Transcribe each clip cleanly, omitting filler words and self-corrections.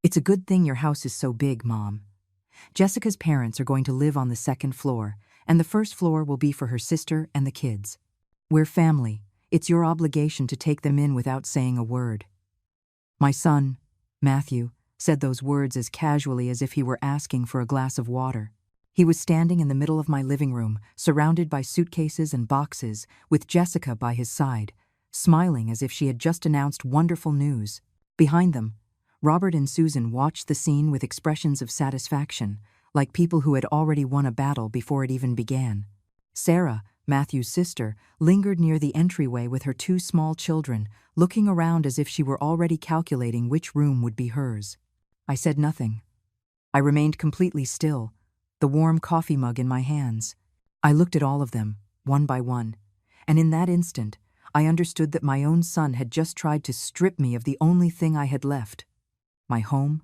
It's a good thing your house is so big, Mom. Jessica's parents are going to live on the second floor, and the first floor will be for her sister and the kids. We're family. It's your obligation to take them in without saying a word. My son, Matthew, said those words as casually as if he were asking for a glass of water. He was standing in the middle of my living room, surrounded by suitcases and boxes, with Jessica by his side, smiling as if she had just announced wonderful news. Behind them, Robert and Susan watched the scene with expressions of satisfaction, like people who had already won a battle before it even began. Sarah, Matthew's sister, lingered near the entryway with her two small children, looking around as if she were already calculating which room would be hers. I said nothing. I remained completely still, the warm coffee mug in my hands. I looked at all of them, one by one, and in that instant, I understood that my own son had just tried to strip me of the only thing I had left. My home,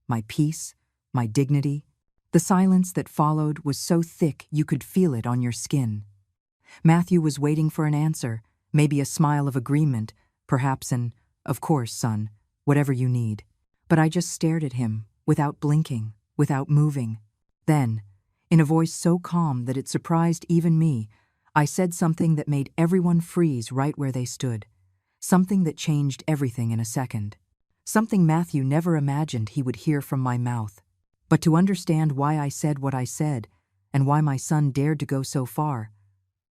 my peace, my dignity. The silence that followed was so thick you could feel it on your skin. Matthew was waiting for an answer, maybe a smile of agreement, perhaps an, "Of course, son, whatever you need." But I just stared at him, without blinking, without moving. Then, in a voice so calm that it surprised even me, I said something that made everyone freeze right where they stood. Something that changed everything in a second. Something Matthew never imagined he would hear from my mouth. But to understand why I said what I said, and why my son dared to go so far,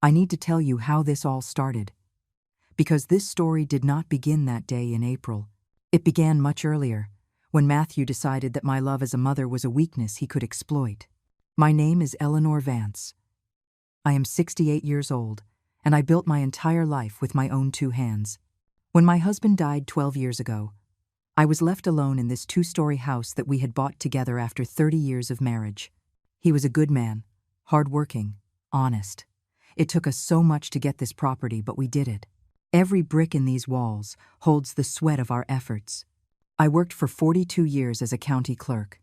I need to tell you how this all started. Because this story did not begin that day in April. It began much earlier, when Matthew decided that my love as a mother was a weakness he could exploit. My name is Eleanor Vance. I am 68 years old, and I built my entire life with my own two hands. When my husband died 12 years ago, I was left alone in this two-story house that we had bought together after 30 years of marriage. He was a good man, hard-working, honest. It took us so much to get this property, but we did it. Every brick in these walls holds the sweat of our efforts. I worked for 42 years as a county clerk.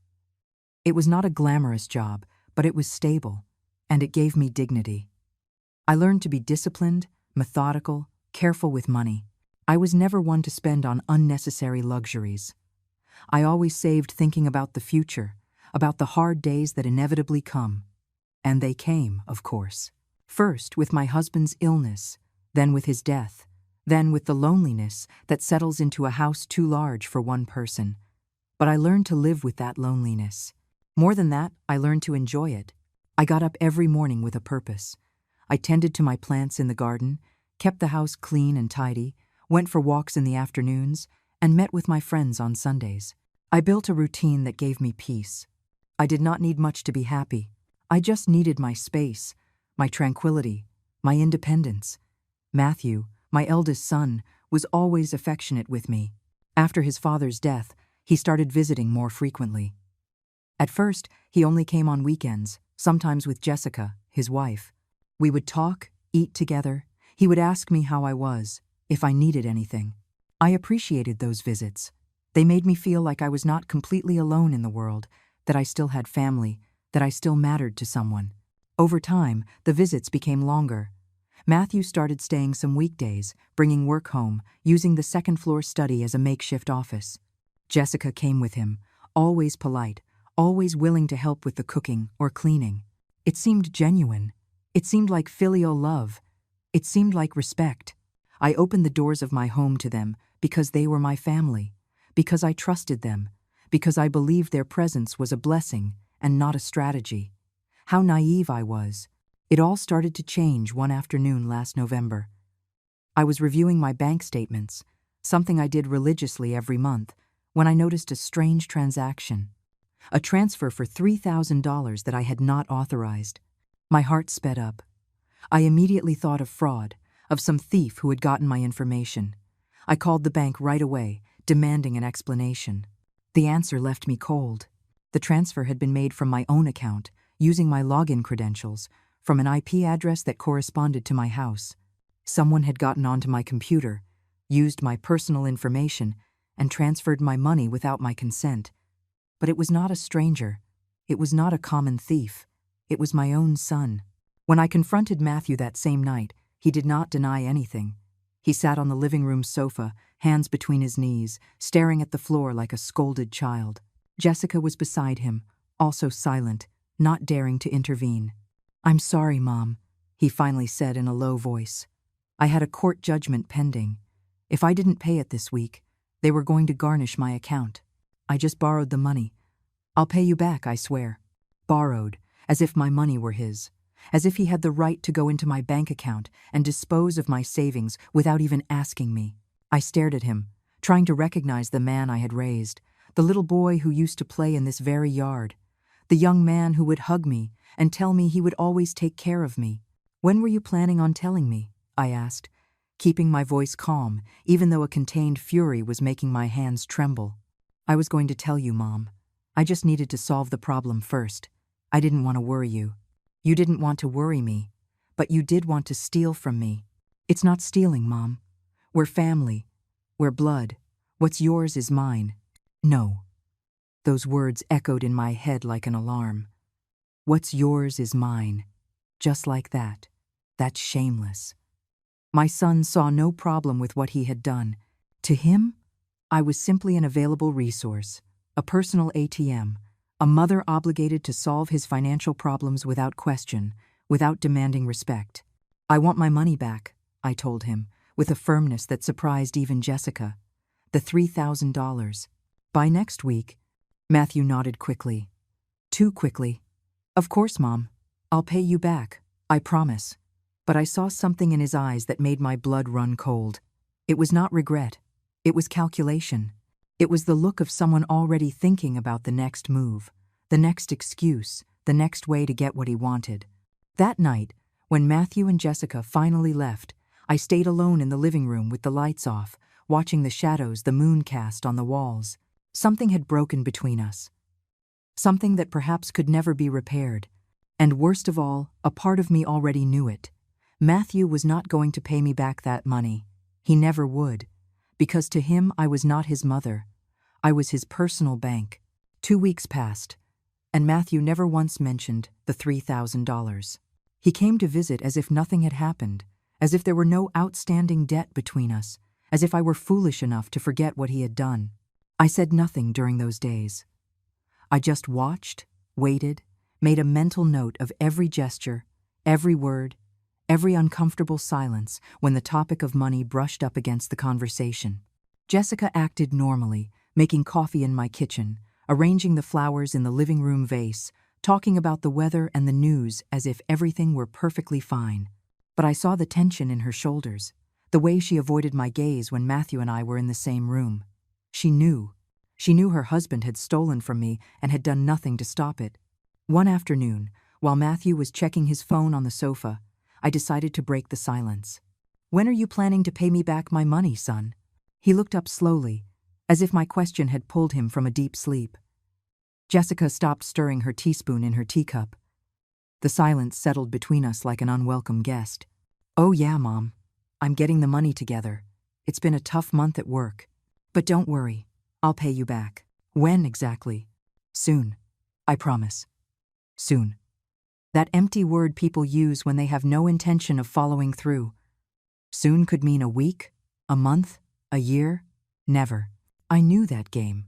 It was not a glamorous job, but it was stable, and it gave me dignity. I learned to be disciplined, methodical, careful with money. I was never one to spend on unnecessary luxuries. I always saved thinking about the future, about the hard days that inevitably come. And they came, of course. First with my husband's illness, then with his death, then with the loneliness that settles into a house too large for one person. But I learned to live with that loneliness. More than that, I learned to enjoy it. I got up every morning with a purpose. I tended to my plants in the garden, kept the house clean and tidy, went for walks in the afternoons, and met with my friends on Sundays. I built a routine that gave me peace. I did not need much to be happy. I just needed my space, my tranquility, my independence. Matthew, my eldest son, was always affectionate with me. After his father's death, he started visiting more frequently. At first, he only came on weekends, sometimes with Jessica, his wife. We would talk, eat together. He would ask me how I was, if I needed anything. I appreciated those visits. They made me feel like I was not completely alone in the world, that I still had family, that I still mattered to someone. Over time, the visits became longer. Matthew started staying some weekdays, bringing work home, using the second-floor study as a makeshift office. Jessica came with him, always polite, always willing to help with the cooking or cleaning. It seemed genuine. It seemed like filial love. It seemed like respect. I opened the doors of my home to them because they were my family, because I trusted them, because I believed their presence was a blessing and not a strategy. How naive I was. It all started to change one afternoon last November. I was reviewing my bank statements, something I did religiously every month, when I noticed a strange transaction. A transfer for $3,000 that I had not authorized. My heart sped up. I immediately thought of fraud, of some thief who had gotten my information. I called the bank right away, demanding an explanation. The answer left me cold. The transfer had been made from my own account, using my login credentials, from an IP address that corresponded to my house. Someone had gotten onto my computer, used my personal information, and transferred my money without my consent. But it was not a stranger. It was not a common thief. It was my own son. When I confronted Matthew that same night, he did not deny anything. He sat on the living room sofa, hands between his knees, staring at the floor like a scolded child. Jessica was beside him, also silent, not daring to intervene. "I'm sorry, Mom," he finally said in a low voice. "I had a court judgment pending. If I didn't pay it this week, they were going to garnish my account. I just borrowed the money. I'll pay you back, I swear." Borrowed, as if my money were his, as if he had the right to go into my bank account and dispose of my savings without even asking me. I stared at him, trying to recognize the man I had raised, the little boy who used to play in this very yard, the young man who would hug me and tell me he would always take care of me. "When were you planning on telling me?" I asked, keeping my voice calm, even though a contained fury was making my hands tremble. "I was going to tell you, Mom. I just needed to solve the problem first. I didn't want to worry you." "You didn't want to worry me, but you did want to steal from me." "It's not stealing, Mom. We're family. We're blood. What's yours is mine." "No." Those words echoed in my head like an alarm. "What's yours is mine." Just like that. That's shameless. My son saw no problem with what he had done. To him, I was simply an available resource, a personal ATM, a mother obligated to solve his financial problems without question, without demanding respect. "I want my money back," I told him, with a firmness that surprised even Jessica. "The $3,000. By next week." Matthew nodded quickly. Too quickly. "Of course, Mom. I'll pay you back. I promise." But I saw something in his eyes that made my blood run cold. It was not regret. It was calculation. It was the look of someone already thinking about the next move, the next excuse, the next way to get what he wanted. That night, when Matthew and Jessica finally left, I stayed alone in the living room with the lights off, watching the shadows the moon cast on the walls. Something had broken between us. Something that perhaps could never be repaired. And worst of all, a part of me already knew it. Matthew was not going to pay me back that money. He never would. Because to him I was not his mother. I was his personal bank. 2 weeks passed, and Matthew never once mentioned the $3,000. He came to visit as if nothing had happened, as if there were no outstanding debt between us, as if I were foolish enough to forget what he had done. I said nothing during those days. I just watched, waited, made a mental note of every gesture, every word, every uncomfortable silence when the topic of money brushed up against the conversation. Jessica acted normally, making coffee in my kitchen, arranging the flowers in the living room vase, talking about the weather and the news as if everything were perfectly fine. But I saw the tension in her shoulders, the way she avoided my gaze when Matthew and I were in the same room. She knew. She knew her husband had stolen from me and had done nothing to stop it. One afternoon, while Matthew was checking his phone on the sofa, I decided to break the silence. "When are you planning to pay me back my money, son?" He looked up slowly, as if my question had pulled him from a deep sleep. Jessica stopped stirring her teaspoon in her teacup. The silence settled between us like an unwelcome guest. "Oh yeah, Mom. I'm getting the money together. It's been a tough month at work. But don't worry. I'll pay you back." "When exactly?" "Soon. I promise. Soon." That empty word people use when they have no intention of following through. Soon could mean a week, a month, a year, never. I knew that game.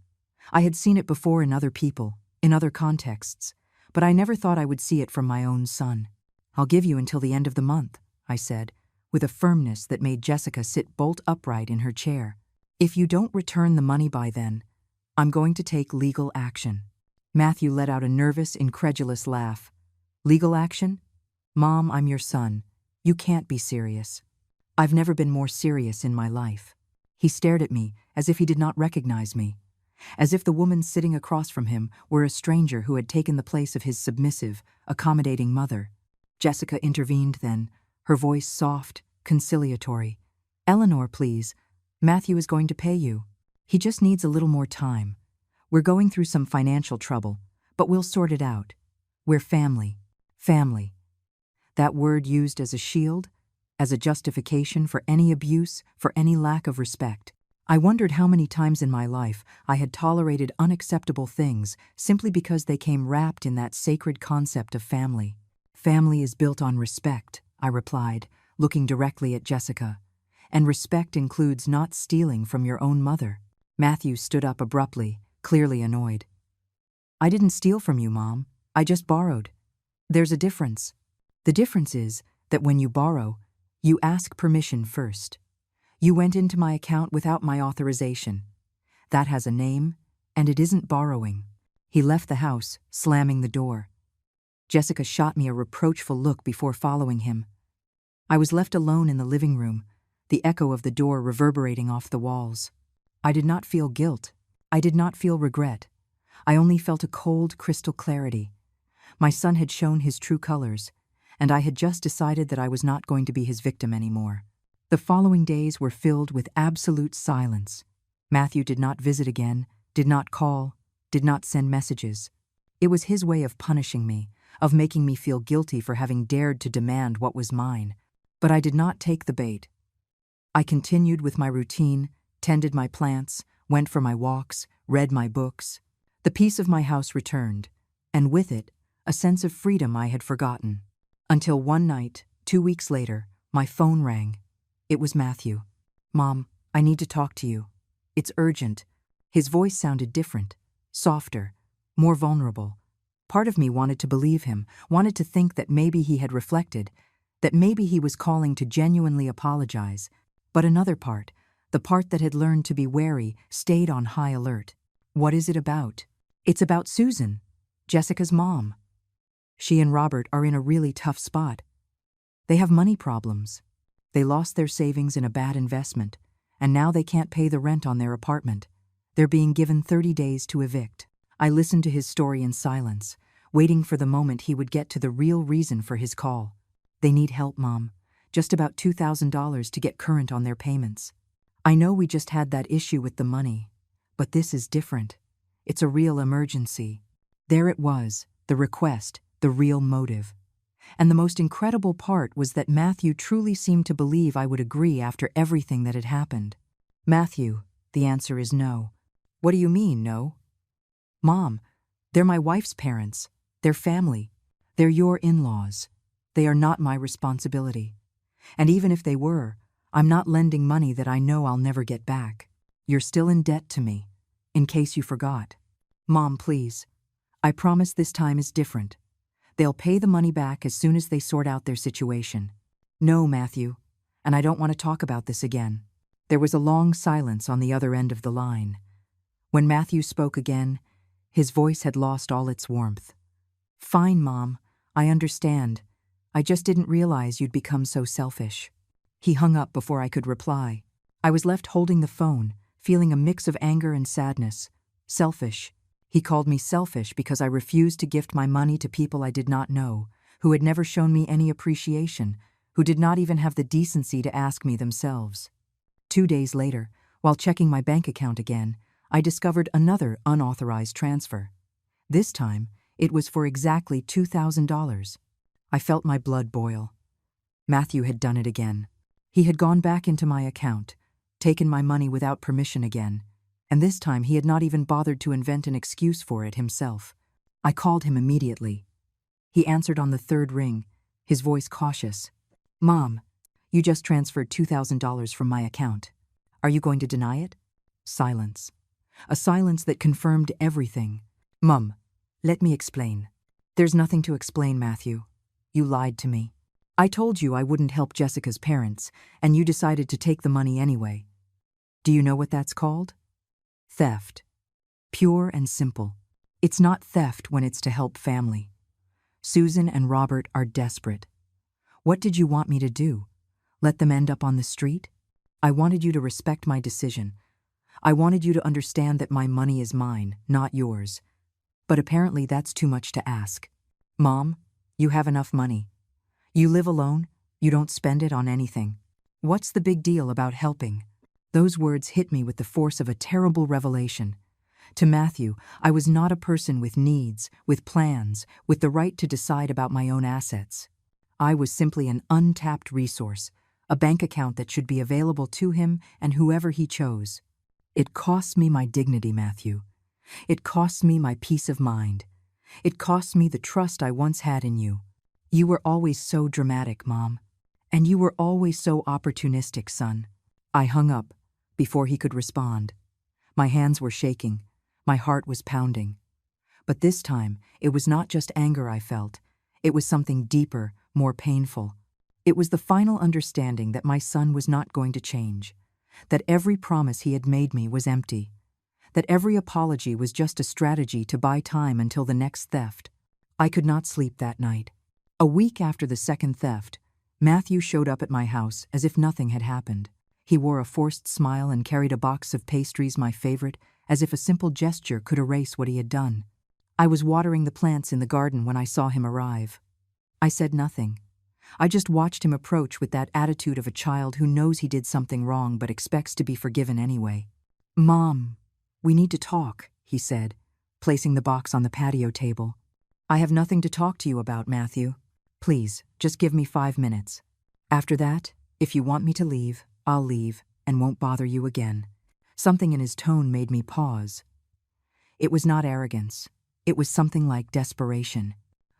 I had seen it before in other people, in other contexts, but I never thought I would see it from my own son. "I'll give you until the end of the month," I said, with a firmness that made Jessica sit bolt upright in her chair. "If you don't return the money by then, I'm going to take legal action." Matthew let out a nervous, incredulous laugh. "Legal action? Mom, I'm your son. You can't be serious." "I've never been more serious in my life." He stared at me as if he did not recognize me, as if the woman sitting across from him were a stranger who had taken the place of his submissive, accommodating mother. Jessica intervened then, her voice soft, conciliatory. "Eleanor, please. Matthew is going to pay you. He just needs a little more time. We're going through some financial trouble, but we'll sort it out. We're family. Family." That word used as a shield, as a justification for any abuse, for any lack of respect. I wondered how many times in my life I had tolerated unacceptable things simply because they came wrapped in that sacred concept of family. "Family is built on respect," I replied, looking directly at Jessica. "And respect includes not stealing from your own mother." Matthew stood up abruptly, clearly annoyed. I didn't steal from you, Mom. I just borrowed. There's a difference. The difference is that when you borrow, you ask permission first. You went into my account without my authorization. That has a name, and it isn't borrowing. He left the house, slamming the door. Jessica shot me a reproachful look before following him. I was left alone in the living room, the echo of the door reverberating off the walls. I did not feel guilt. I did not feel regret. I only felt a cold, crystal clarity. My son had shown his true colors, and I had just decided that I was not going to be his victim anymore. The following days were filled with absolute silence. Matthew did not visit again, did not call, did not send messages. It was his way of punishing me, of making me feel guilty for having dared to demand what was mine. But I did not take the bait. I continued with my routine, tended my plants, went for my walks, read my books. The peace of my house returned, and with it, a sense of freedom I had forgotten. Until one night, 2 weeks later, my phone rang. It was Matthew. "Mom, I need to talk to you. It's urgent." His voice sounded different, softer, more vulnerable. Part of me wanted to believe him, wanted to think that maybe he had reflected, that maybe he was calling to genuinely apologize. But another part, the part that had learned to be wary, stayed on high alert. "What is it about?" "It's about Susan, Jessica's mom. She and Robert are in a really tough spot. They have money problems. They lost their savings in a bad investment, and now they can't pay the rent on their apartment. They're being given 30 days to evict." I listened to his story in silence, waiting for the moment he would get to the real reason for his call. "They need help, Mom. Just about $2,000 to get current on their payments. I know we just had that issue with the money, but this is different. It's a real emergency." There it was, the request, the real motive. And the most incredible part was that Matthew truly seemed to believe I would agree after everything that had happened. "Matthew, the answer is no." "What do you mean, no?" "Mom, they're my wife's parents. They're family. They're your in-laws. They are not my responsibility. And even if they were, I'm not lending money that I know I'll never get back. You're still in debt to me, in case you forgot. Mom, please. I promise this time is different. They'll pay the money back as soon as they sort out their situation." "No, Matthew, and I don't want to talk about this again." There was a long silence on the other end of the line. When Matthew spoke again, his voice had lost all its warmth. "Fine, Mom. I understand. I just didn't realize you'd become so selfish." He hung up before I could reply. I was left holding the phone, feeling a mix of anger and sadness. Selfish. He called me selfish because I refused to gift my money to people I did not know, who had never shown me any appreciation, who did not even have the decency to ask me themselves. 2 days later, while checking my bank account again, I discovered another unauthorized transfer. This time, it was for exactly $2,000. I felt my blood boil. Matthew had done it again. He had gone back into my account, taken my money without permission again, and this time he had not even bothered to invent an excuse for it himself. I called him immediately. He answered on the third ring, his voice cautious. "Mom, you just transferred $2,000 from my account. Are you going to deny it?" Silence. A silence that confirmed everything. "Mom, let me explain." "There's nothing to explain, Matthew. You lied to me. I told you I wouldn't help Jessica's parents, and you decided to take the money anyway. Do you know what that's called? Theft. Pure and simple. It's not theft when it's to help family. Susan and Robert are desperate. What did you want me to do? Let them end up on the street? I wanted you to respect my decision. I wanted you to understand that my money is mine, not yours. But apparently that's too much to ask. Mom, you have enough money. You live alone, you don't spend it on anything. What's the big deal about helping?" Those words hit me with the force of a terrible revelation. To Matthew, I was not a person with needs, with plans, with the right to decide about my own assets. I was simply an untapped resource, a bank account that should be available to him and whoever he chose. It cost me my dignity, Matthew. It cost me my peace of mind. It cost me the trust I once had in you. You were always so dramatic, Mom. And you were always so opportunistic, son. I hung up before he could respond. My hands were shaking. My heart was pounding. But this time, it was not just anger I felt. It was something deeper, more painful. It was the final understanding that my son was not going to change, that every promise he had made me was empty, that every apology was just a strategy to buy time until the next theft. I could not sleep that night. A week after the second theft, Matthew showed up at my house as if nothing had happened. He wore a forced smile and carried a box of pastries, my favorite, as if a simple gesture could erase what he had done. I was watering the plants in the garden when I saw him arrive. I said nothing. I just watched him approach with that attitude of a child who knows he did something wrong but expects to be forgiven anyway. "Mom, we need to talk," he said, placing the box on the patio table. "I have nothing to talk to you about, Matthew. Please, just give me 5 minutes. After that, if you want me to leave, I'll leave and won't bother you again." Something in his tone made me pause. It was not arrogance. It was something like desperation.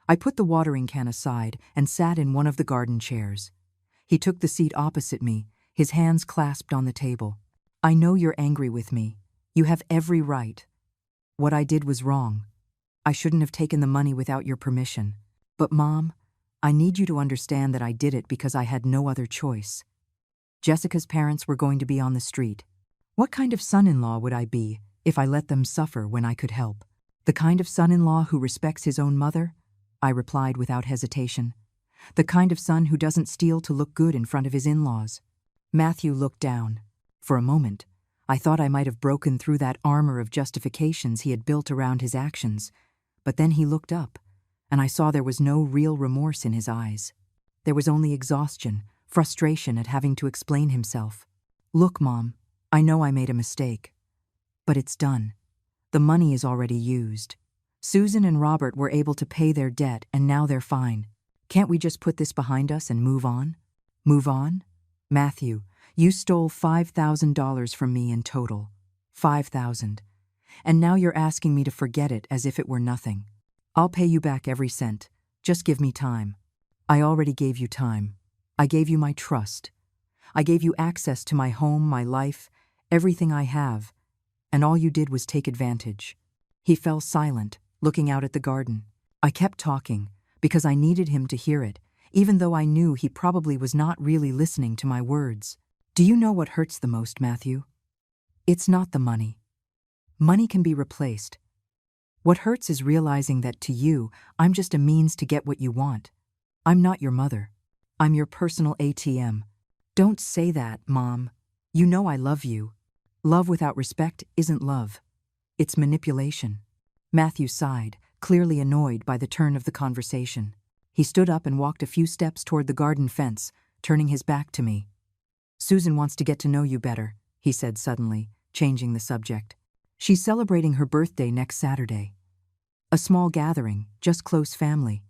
I put the watering can aside and sat in one of the garden chairs. He took the seat opposite me, his hands clasped on the table. "I know you're angry with me. You have every right. What I did was wrong. I shouldn't have taken the money without your permission. But Mom, I need you to understand that I did it because I had no other choice. Jessica's parents were going to be on the street. What kind of son-in-law would I be if I let them suffer when I could help? The kind of son-in-law who respects his own mother?" I replied without hesitation. "The kind of son who doesn't steal to look good in front of his in-laws." Matthew looked down. For a moment, I thought I might have broken through that armor of justifications he had built around his actions, but then he looked up, and I saw there was no real remorse in his eyes. There was only exhaustion, frustration at having to explain himself. "Look, Mom, I know I made a mistake. But it's done. The money is already used. Susan and Robert were able to pay their debt and now they're fine. Can't we just put this behind us and move on?" "Move on? Matthew, you stole $5,000 from me in total. $5,000. And now you're asking me to forget it as if it were nothing. I'll pay you back every cent. Just give me time." "I already gave you time. I gave you my trust. I gave you access to my home, my life, everything I have, and all you did was take advantage." He fell silent, looking out at the garden. I kept talking, because I needed him to hear it, even though I knew he probably was not really listening to my words. "Do you know what hurts the most, Matthew? It's not the money. Money can be replaced. What hurts is realizing that to you, I'm just a means to get what you want. I'm not your mother. I'm your personal ATM. Don't say that, Mom. You know I love you. Love without respect isn't love. It's manipulation." Matthew sighed, clearly annoyed by the turn of the conversation. He stood up and walked a few steps toward the garden fence, turning his back to me. "Susan wants to get to know you better," he said suddenly, changing the subject. "She's celebrating her birthday next Saturday. A small gathering, just close family.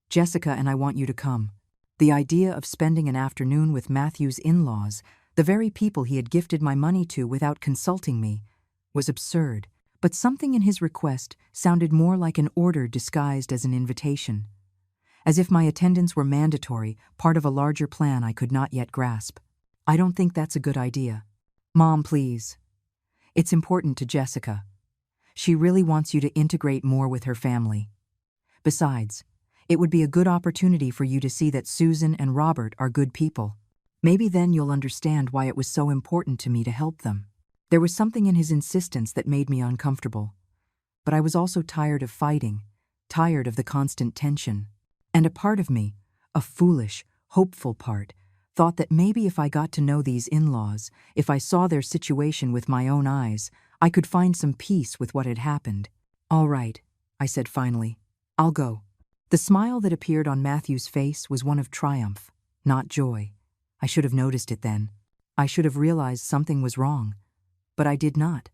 Jessica and I want you to come." The idea of spending an afternoon with Matthew's in-laws, the very people he had gifted my money to without consulting me, was absurd, but something in his request sounded more like an order disguised as an invitation. As if my attendance were mandatory, part of a larger plan I could not yet grasp. "I don't think that's a good idea. Mom, please. It's important to Jessica. She really wants you to integrate more with her family. Besides, it would be a good opportunity for you to see that Susan and Robert are good people. Maybe then you'll understand why it was so important to me to help them." There was something in his insistence that made me uncomfortable. But I was also tired of fighting, tired of the constant tension. And a part of me, a foolish, hopeful part, thought that maybe if I got to know these in-laws, if I saw their situation with my own eyes, I could find some peace with what had happened. "All right," I said finally. "I'll go." The smile that appeared on Matthew's face was one of triumph, not joy. I should have noticed it then. I should have realized something was wrong. But I did not.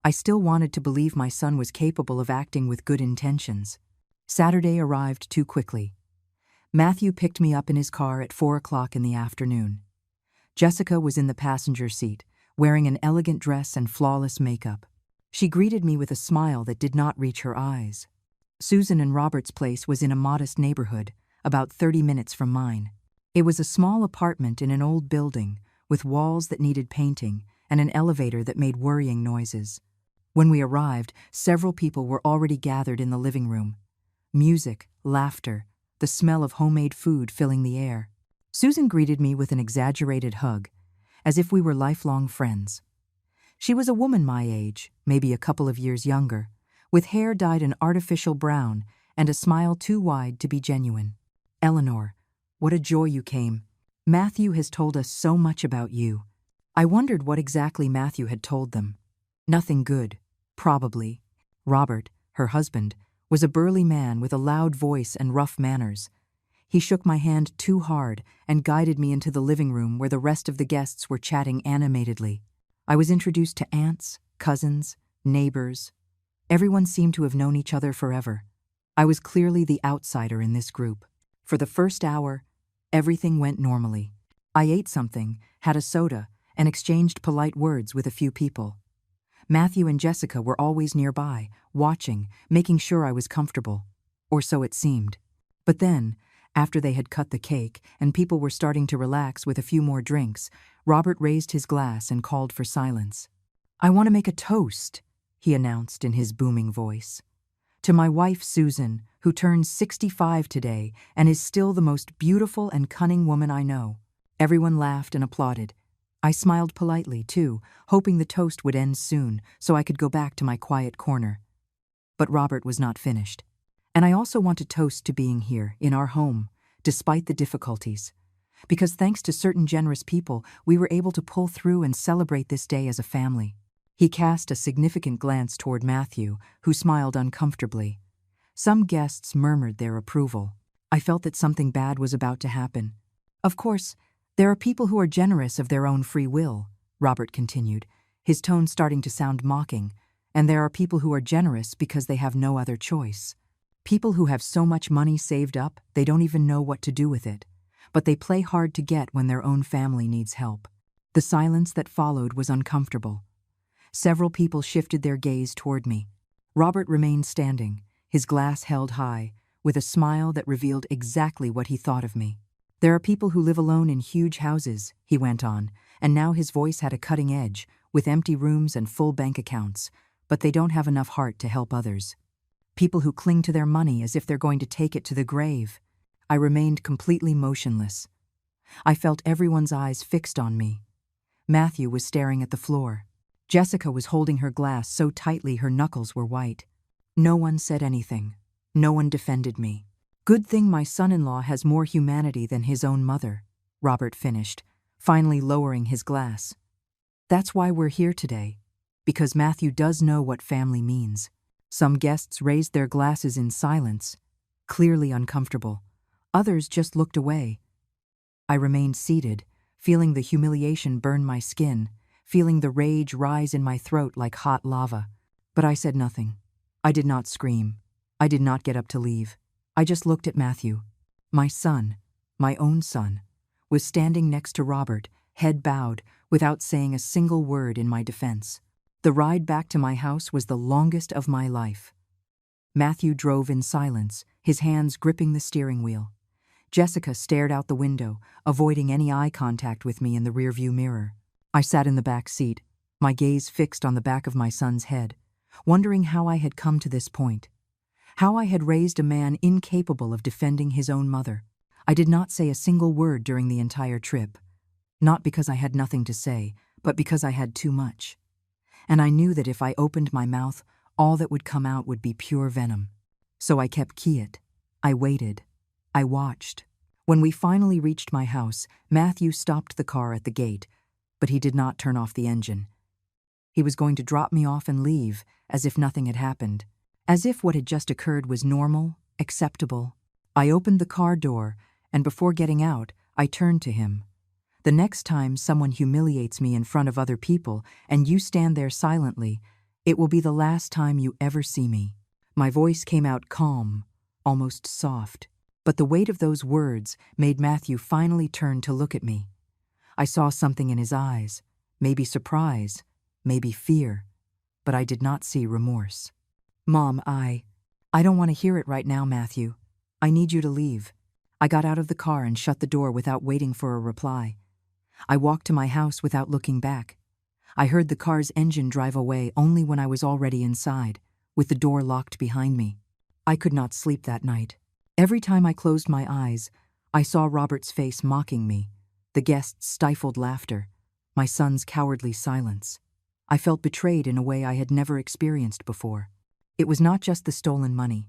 I still wanted to believe my son was capable of acting with good intentions. Saturday arrived too quickly. Matthew picked me up in his car at 4 o'clock in the afternoon. Jessica was in the passenger seat, wearing an elegant dress and flawless makeup. She greeted me with a smile that did not reach her eyes. Susan and Robert's place was in a modest neighborhood, about 30 minutes from mine. It was a small apartment in an old building, with walls that needed painting and an elevator that made worrying noises. When we arrived, several people were already gathered in the living room. Music, laughter, the smell of homemade food filling the air. Susan greeted me with an exaggerated hug, as if we were lifelong friends. She was a woman my age, maybe a couple of years younger, with hair dyed an artificial brown and a smile too wide to be genuine. "Eleanor, what a joy you came. Matthew has told us so much about you." I wondered what exactly Matthew had told them. Nothing good, probably. Robert, her husband, was a burly man with a loud voice and rough manners. He shook my hand too hard and guided me into the living room where the rest of the guests were chatting animatedly. I was introduced to aunts, cousins, neighbors. Everyone seemed to have known each other forever. I was clearly the outsider in this group. For the first hour, everything went normally. I ate something, had a soda, and exchanged polite words with a few people. Matthew and Jessica were always nearby, watching, making sure I was comfortable. Or so it seemed. But then, after they had cut the cake and people were starting to relax with a few more drinks, Robert raised his glass and called for silence. "I want to make a toast," he announced in his booming voice. "To my wife, Susan, who turns 65 today and is still the most beautiful and cunning woman I know." Everyone laughed and applauded. I smiled politely, too, hoping the toast would end soon so I could go back to my quiet corner. But Robert was not finished. "And I also want to toast to being here, in our home, despite the difficulties. Because thanks to certain generous people, we were able to pull through and celebrate this day as a family." He cast a significant glance toward Matthew, who smiled uncomfortably. Some guests murmured their approval. I felt that something bad was about to happen. "Of course, there are people who are generous of their own free will," Robert continued, his tone starting to sound mocking, "and there are people who are generous because they have no other choice. People who have so much money saved up they don't even know what to do with it, but they play hard to get when their own family needs help." The silence that followed was uncomfortable. Several people shifted their gaze toward me. Robert remained standing, his glass held high, with a smile that revealed exactly what he thought of me. "There are people who live alone in huge houses," he went on, and now his voice had a cutting edge, with empty rooms and full bank accounts, but they don't have enough heart to help others. People who cling to their money as if they're going to take it to the grave. I remained completely motionless. I felt everyone's eyes fixed on me. Matthew was staring at the floor. Jessica was holding her glass so tightly her knuckles were white. No one said anything. No one defended me. "Good thing my son-in-law has more humanity than his own mother," Robert finished, finally lowering his glass. "That's why we're here today, because Matthew does know what family means." Some guests raised their glasses in silence, clearly uncomfortable. Others just looked away. I remained seated, feeling the humiliation burn my skin, feeling the rage rise in my throat like hot lava. But I said nothing. I did not scream. I did not get up to leave. I just looked at Matthew. My son, my own son, was standing next to Robert, head bowed, without saying a single word in my defense. The ride back to my house was the longest of my life. Matthew drove in silence, his hands gripping the steering wheel. Jessica stared out the window, avoiding any eye contact with me in the rearview mirror. I sat in the back seat, my gaze fixed on the back of my son's head, wondering how I had come to this point. How I had raised a man incapable of defending his own mother. I did not say a single word during the entire trip. Not because I had nothing to say, but because I had too much. And I knew that if I opened my mouth, all that would come out would be pure venom. So I kept quiet. I waited. I watched. When we finally reached my house, Matthew stopped the car at the gate, but he did not turn off the engine. He was going to drop me off and leave, as if nothing had happened. As if what had just occurred was normal, acceptable. I opened the car door, and before getting out, I turned to him. "The next time someone humiliates me in front of other people and you stand there silently, it will be the last time you ever see me." My voice came out calm, almost soft, but the weight of those words made Matthew finally turn to look at me. I saw something in his eyes, maybe surprise, maybe fear, but I did not see remorse. "Mom, I don't want to hear it right now, Matthew. I need you to leave." I got out of the car and shut the door without waiting for a reply. I walked to my house without looking back. I heard the car's engine drive away only when I was already inside, with the door locked behind me. I could not sleep that night. Every time I closed my eyes, I saw Robert's face mocking me, the guests' stifled laughter, my son's cowardly silence. I felt betrayed in a way I had never experienced before. It was not just the stolen money.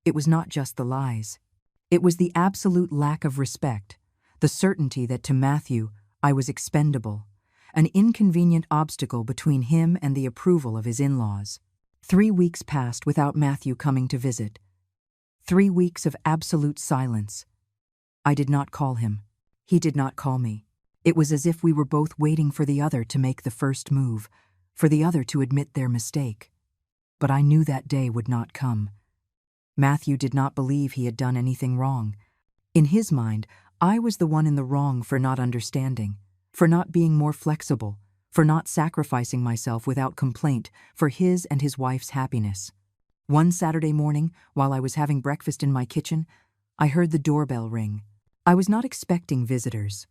It was not just the lies. It was the absolute lack of respect, the certainty that to Matthew I was expendable, an inconvenient obstacle between him and the approval of his in-laws. 3 weeks passed without Matthew coming to visit. 3 weeks of absolute silence. I did not call him. He did not call me. It was as if we were both waiting for the other to make the first move, for the other to admit their mistake. But I knew that day would not come. Matthew did not believe he had done anything wrong. In his mind, I was the one in the wrong for not understanding, for not being more flexible, for not sacrificing myself without complaint for his and his wife's happiness. One Saturday morning, while I was having breakfast in my kitchen, I heard the doorbell ring. I was not expecting visitors.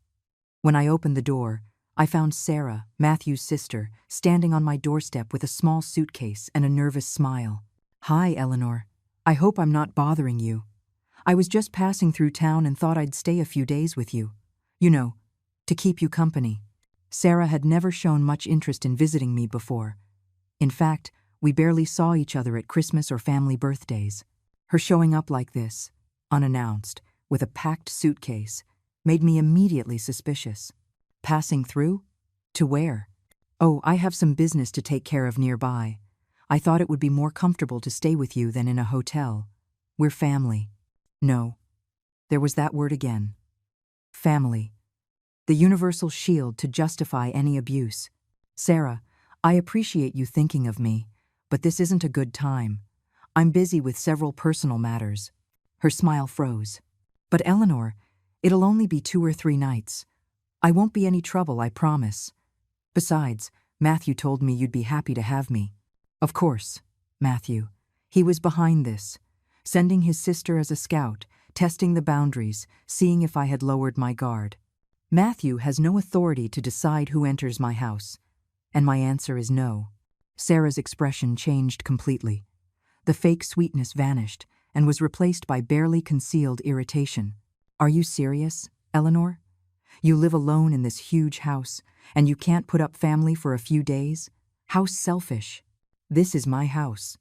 When I opened the door, I found Sarah, Matthew's sister, standing on my doorstep with a small suitcase and a nervous smile. "Hi, Eleanor. I hope I'm not bothering you. I was just passing through town and thought I'd stay a few days with you. You know, to keep you company." Sarah had never shown much interest in visiting me before. In fact, we barely saw each other at Christmas or family birthdays. Her showing up like this, unannounced, with a packed suitcase, made me immediately suspicious. Passing through? To where? "Oh, I have some business to take care of nearby. I thought it would be more comfortable to stay with you than in a hotel. We're family." No. There was that word again. Family. The universal shield to justify any abuse. "Sarah, I appreciate you thinking of me, but this isn't a good time. I'm busy with several personal matters." Her smile froze. "But Eleanor, it'll only be 2 or 3 nights. I won't be any trouble, I promise. Besides, Matthew told me you'd be happy to have me." Of course, Matthew. He was behind this, sending his sister as a scout, testing the boundaries, seeing if I had lowered my guard. Matthew has no authority to decide who enters my house, and my answer is no. Sarah's expression changed completely. The fake sweetness vanished and was replaced by barely concealed irritation. "Are you serious, Eleanor? You live alone in this huge house, and you can't put up family for a few days? How selfish. This is my house,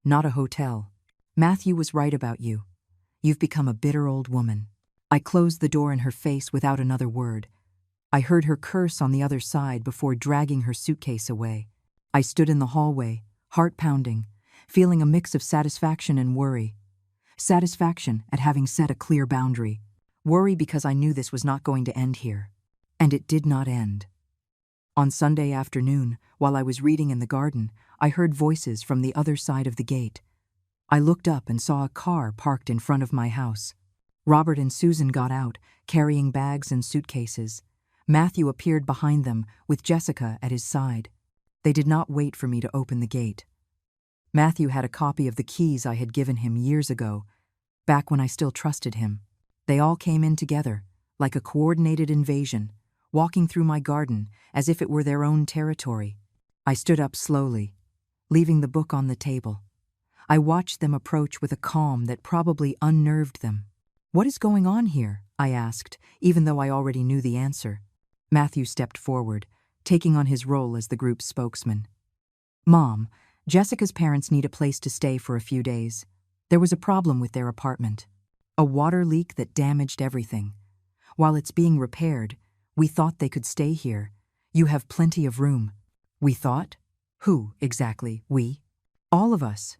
not a hotel. Matthew was right about you. You've become a bitter old woman." I closed the door in her face without another word. I heard her curse on the other side before dragging her suitcase away. I stood in the hallway, heart pounding, feeling a mix of satisfaction and worry. Satisfaction at having set a clear boundary. Worry because I knew this was not going to end here. And it did not end. On Sunday afternoon, while I was reading in the garden, I heard voices from the other side of the gate. I looked up and saw a car parked in front of my house. Robert and Susan got out, carrying bags and suitcases. Matthew appeared behind them, with Jessica at his side. They did not wait for me to open the gate. Matthew had a copy of the keys I had given him years ago, back when I still trusted him. They all came in together, like a coordinated invasion, walking through my garden as if it were their own territory. I stood up slowly, leaving the book on the table. I watched them approach with a calm that probably unnerved them. "What is going on here?" I asked, even though I already knew the answer. Matthew stepped forward, taking on his role as the group's spokesman. "Mom, Jessica's parents need a place to stay for a few days. There was a problem with their apartment. A water leak that damaged everything. While it's being repaired, we thought they could stay here. You have plenty of room." "We thought?" "Who, exactly, we?" "All of us.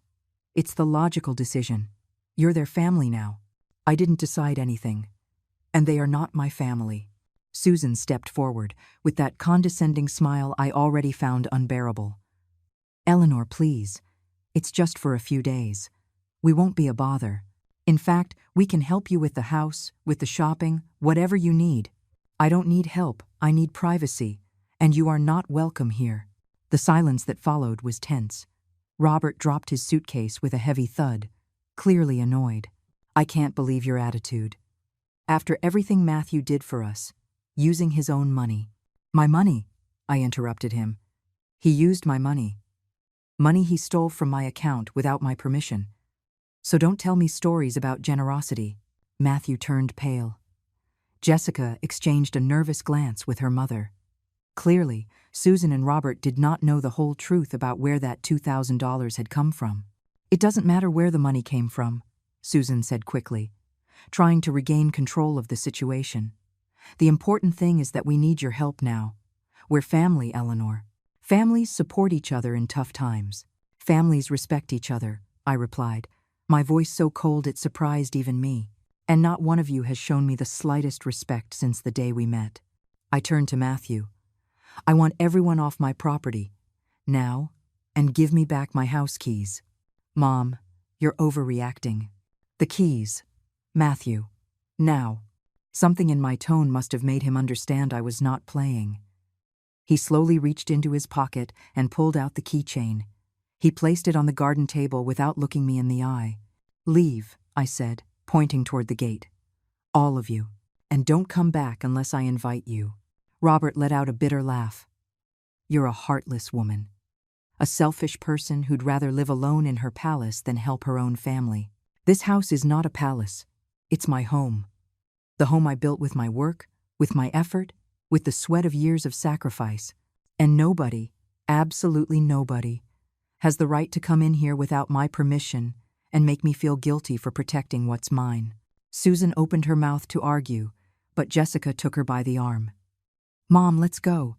It's the logical decision. You're their family now." "I didn't decide anything. And they are not my family." Susan stepped forward, with that condescending smile I already found unbearable. "Eleanor, please. It's just for a few days. We won't be a bother. In fact, we can help you with the house, with the shopping, whatever you need." "I don't need help, I need privacy, and you are not welcome here." The silence that followed was tense. Robert dropped his suitcase with a heavy thud, clearly annoyed. "I can't believe your attitude. After everything Matthew did for us, using his own money." "My money?" I interrupted him. He used my money. Money he stole from my account without my permission. So don't tell me stories about generosity. Matthew turned pale. Jessica exchanged a nervous glance with her mother. Clearly, Susan and Robert did not know the whole truth about where that $2,000 had come from. It doesn't matter where the money came from, Susan said quickly, trying to regain control of the situation. The important thing is that we need your help now. We're family, Eleanor. Families support each other in tough times. Families respect each other, I replied, my voice so cold it surprised even me. And not one of you has shown me the slightest respect since the day we met. I turned to Matthew. I want everyone off my property, now, and give me back my house keys. Mom, you're overreacting. The keys. Matthew. Now. Something in my tone must have made him understand I was not playing. He slowly reached into his pocket and pulled out the keychain. He placed it on the garden table without looking me in the eye. Leave, I said, pointing toward the gate. All of you. And don't come back unless I invite you. Robert let out a bitter laugh. You're a heartless woman. A selfish person who'd rather live alone in her palace than help her own family. This house is not a palace. It's my home. The home I built with my work, with my effort, with the sweat of years of sacrifice. And nobody, absolutely nobody, has the right to come in here without my permission and make me feel guilty for protecting what's mine. Susan opened her mouth to argue, but Jessica took her by the arm. Mom, let's go.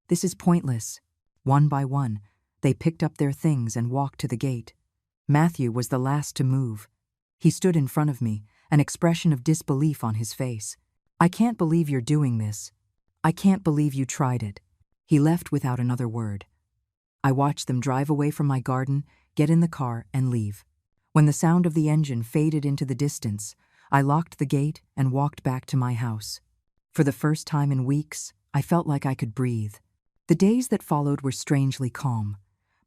This is pointless. One by one, they picked up their things and walked to the gate. Matthew was the last to move. He stood in front of me, an expression of disbelief on his face. I can't believe you're doing this. I can't believe you tried it. He left without another word. I watched them drive away from my garden, get in the car, and leave. When the sound of the engine faded into the distance, I locked the gate and walked back to my house. For the first time in weeks, I felt like I could breathe. The days that followed were strangely calm.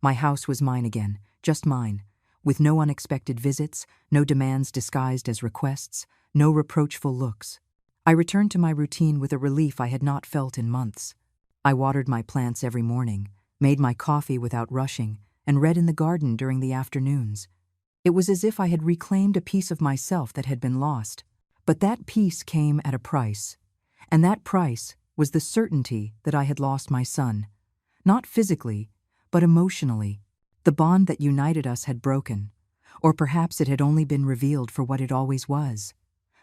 My house was mine again, just mine, with no unexpected visits, no demands disguised as requests, no reproachful looks. I returned to my routine with a relief I had not felt in months. I watered my plants every morning, made my coffee without rushing, and read in the garden during the afternoons. It was as if I had reclaimed a piece of myself that had been lost. But that peace came at a price. And that price was the certainty that I had lost my son. Not physically, but emotionally. The bond that united us had broken. Or perhaps it had only been revealed for what it always was.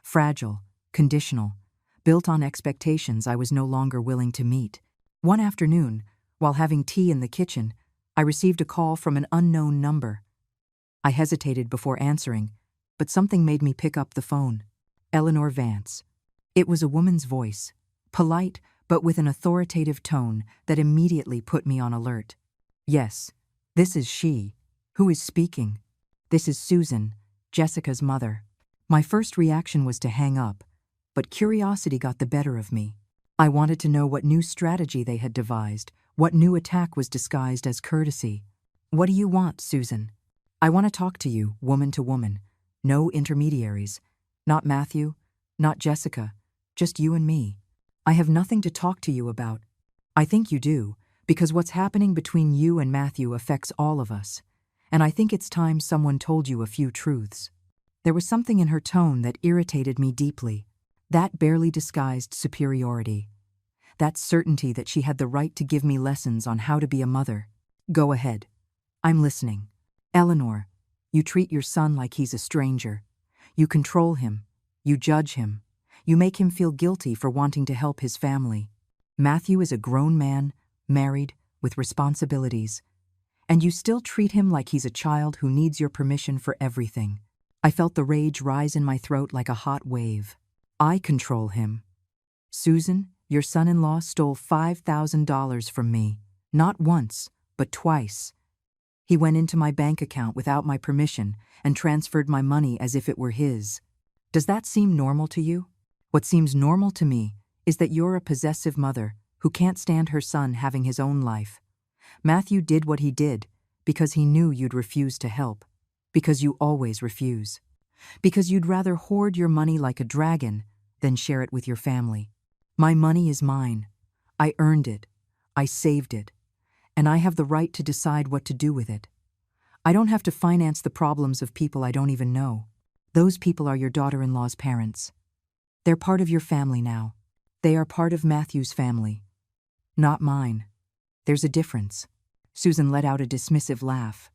Fragile, conditional, built on expectations I was no longer willing to meet. One afternoon, while having tea in the kitchen, I received a call from an unknown number. I hesitated before answering, but something made me pick up the phone. Eleanor Vance. It was a woman's voice, polite but with an authoritative tone that immediately put me on alert. Yes, this is she. Who is speaking? This is Susan, Jessica's mother. My first reaction was to hang up, but curiosity got the better of me. I wanted to know what new strategy they had devised, what new attack was disguised as courtesy. What do you want, Susan? I want to talk to you, woman to woman. No intermediaries. Not Matthew, not Jessica, just you and me. I have nothing to talk to you about. I think you do, because what's happening between you and Matthew affects all of us. And I think it's time someone told you a few truths. There was something in her tone that irritated me deeply. That barely disguised superiority. That certainty that she had the right to give me lessons on how to be a mother. Go ahead. I'm listening. Eleanor, you treat your son like he's a stranger. You control him. You judge him. You make him feel guilty for wanting to help his family. Matthew is a grown man, married, with responsibilities. And you still treat him like he's a child who needs your permission for everything. I felt the rage rise in my throat like a hot wave. I control him. Susan, your son-in-law stole $5,000 from me. Not once, but twice. He went into my bank account without my permission and transferred my money as if it were his. Does that seem normal to you? What seems normal to me is that you're a possessive mother who can't stand her son having his own life. Matthew did what he did because he knew you'd refuse to help. Because you always refuse. Because you'd rather hoard your money like a dragon than share it with your family. My money is mine. I earned it. I saved it. and I have the right to decide what to do with it. I don't have to finance the problems of people I don't even know. Those people are your daughter-in-law's parents. They're part of your family now. They are part of Matthew's family. Not mine. There's a difference. Susan let out a dismissive laugh.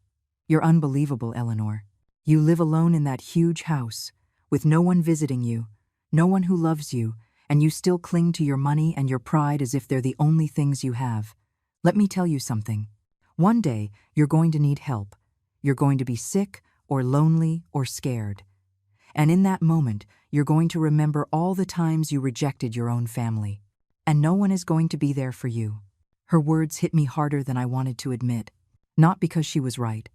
You're unbelievable, Eleanor. You live alone in that huge house, with no one visiting you, no one who loves you, and you still cling to your money and your pride as if they're the only things you have. Let me tell you something. One day, you're going to need help. You're going to be sick or lonely or scared. And in that moment, you're going to remember all the times you rejected your own family. And no one is going to be there for you. Her words hit me harder than I wanted to admit. Not because she was right,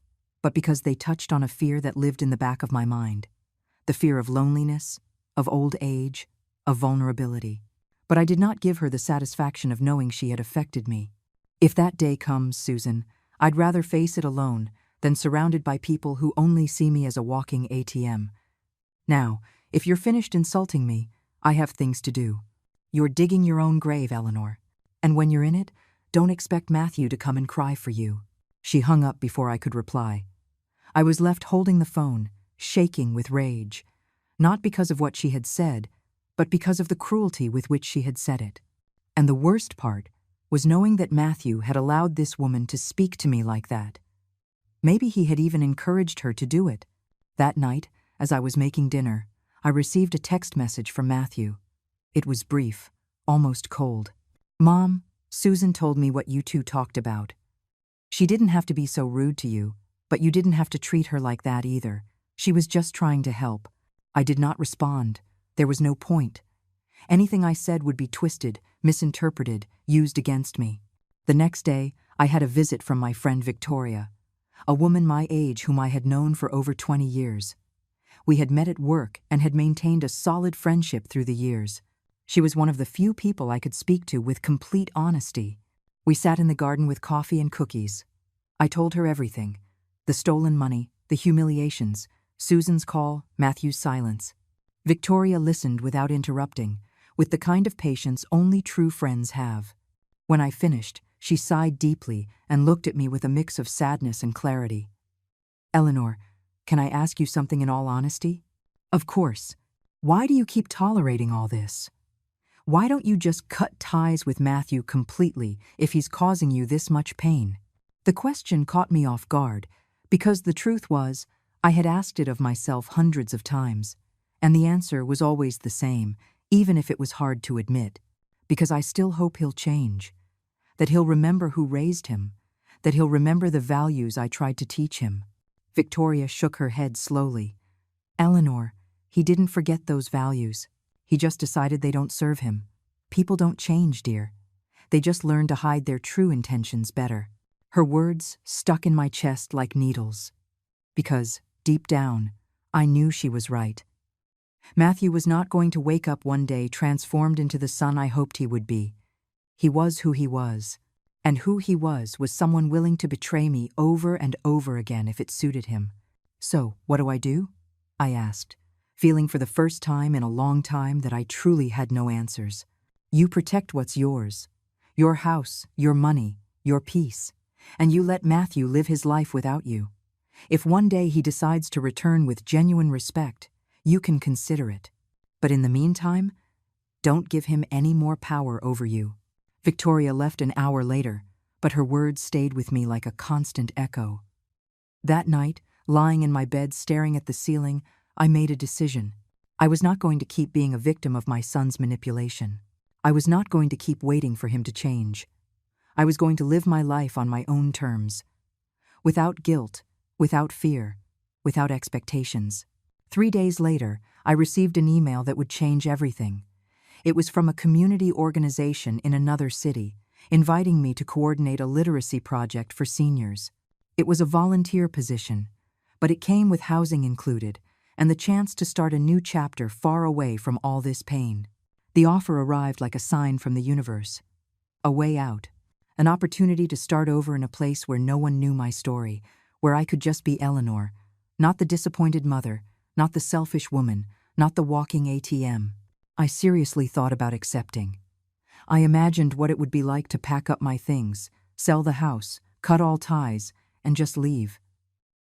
but because they touched on a fear that lived in the back of my mind. The fear of loneliness, of old age, of vulnerability. But I did not give her the satisfaction of knowing she had affected me. If that day comes, Susan, I'd rather face it alone than surrounded by people who only see me as a walking ATM. Now, if you're finished insulting me, I have things to do. You're digging your own grave, Eleanor. And when you're in it, don't expect Matthew to come and cry for you. She hung up before I could reply. I was left holding the phone, shaking with rage, not because of what she had said, but because of the cruelty with which she had said it. And the worst part was knowing that Matthew had allowed this woman to speak to me like that. Maybe he had even encouraged her to do it. That night, as I was making dinner, I received a text message from Matthew. It was brief, almost cold. Mom, Susan told me what you two talked about. She didn't have to be so rude to you, but you didn't have to treat her like that either. She was just trying to help. I did not respond. There was no point. Anything I said would be twisted, misinterpreted, used against me. The next day, I had a visit from my friend Victoria, a woman my age whom I had known for over 20 years. We had met at work and had maintained a solid friendship through the years. She was one of the few people I could speak to with complete honesty. We sat in the garden with coffee and cookies. I told her everything. The stolen money, the humiliations, Susan's call, Matthew's silence. Victoria listened without interrupting, with the kind of patience only true friends have. When I finished, she sighed deeply and looked at me with a mix of sadness and clarity. Eleanor, can I ask you something in all honesty? Of course. Why do you keep tolerating all this? Why don't you just cut ties with Matthew completely if he's causing you this much pain? The question caught me off guard, because the truth was, I had asked it of myself hundreds of times, and the answer was always the same, even if it was hard to admit, because I still hope he'll change, that he'll remember who raised him, that he'll remember the values I tried to teach him. Victoria shook her head slowly. Eleanor, he didn't forget those values. He just decided they don't serve him. People don't change, dear. They just learn to hide their true intentions better. Her words stuck in my chest like needles. Because, deep down, I knew she was right. Matthew was not going to wake up one day transformed into the son I hoped he would be. He was who he was. And who he was someone willing to betray me over and over again if it suited him. So, what do? I asked, feeling for the first time in a long time that I truly had no answers. You protect what's yours. Your house, your money, your peace. And you let Matthew live his life without you. If one day he decides to return with genuine respect, you can consider it. But in the meantime, don't give him any more power over you. Victoria left an hour later, but her words stayed with me like a constant echo. That night, lying in my bed staring at the ceiling, I made a decision. I was not going to keep being a victim of my son's manipulation. I was not going to keep waiting for him to change. I was going to live my life on my own terms. Without guilt, without fear, without expectations. 3 days later, I received an email that would change everything. It was from a community organization in another city, inviting me to coordinate a literacy project for seniors. It was a volunteer position, but it came with housing included, and the chance to start a new chapter far away from all this pain. The offer arrived like a sign from the universe. A way out. An opportunity to start over in a place where no one knew my story, where I could just be Eleanor, not the disappointed mother, not the selfish woman, not the walking ATM. I seriously thought about accepting. I imagined what it would be like to pack up my things, sell the house, cut all ties, and just leave.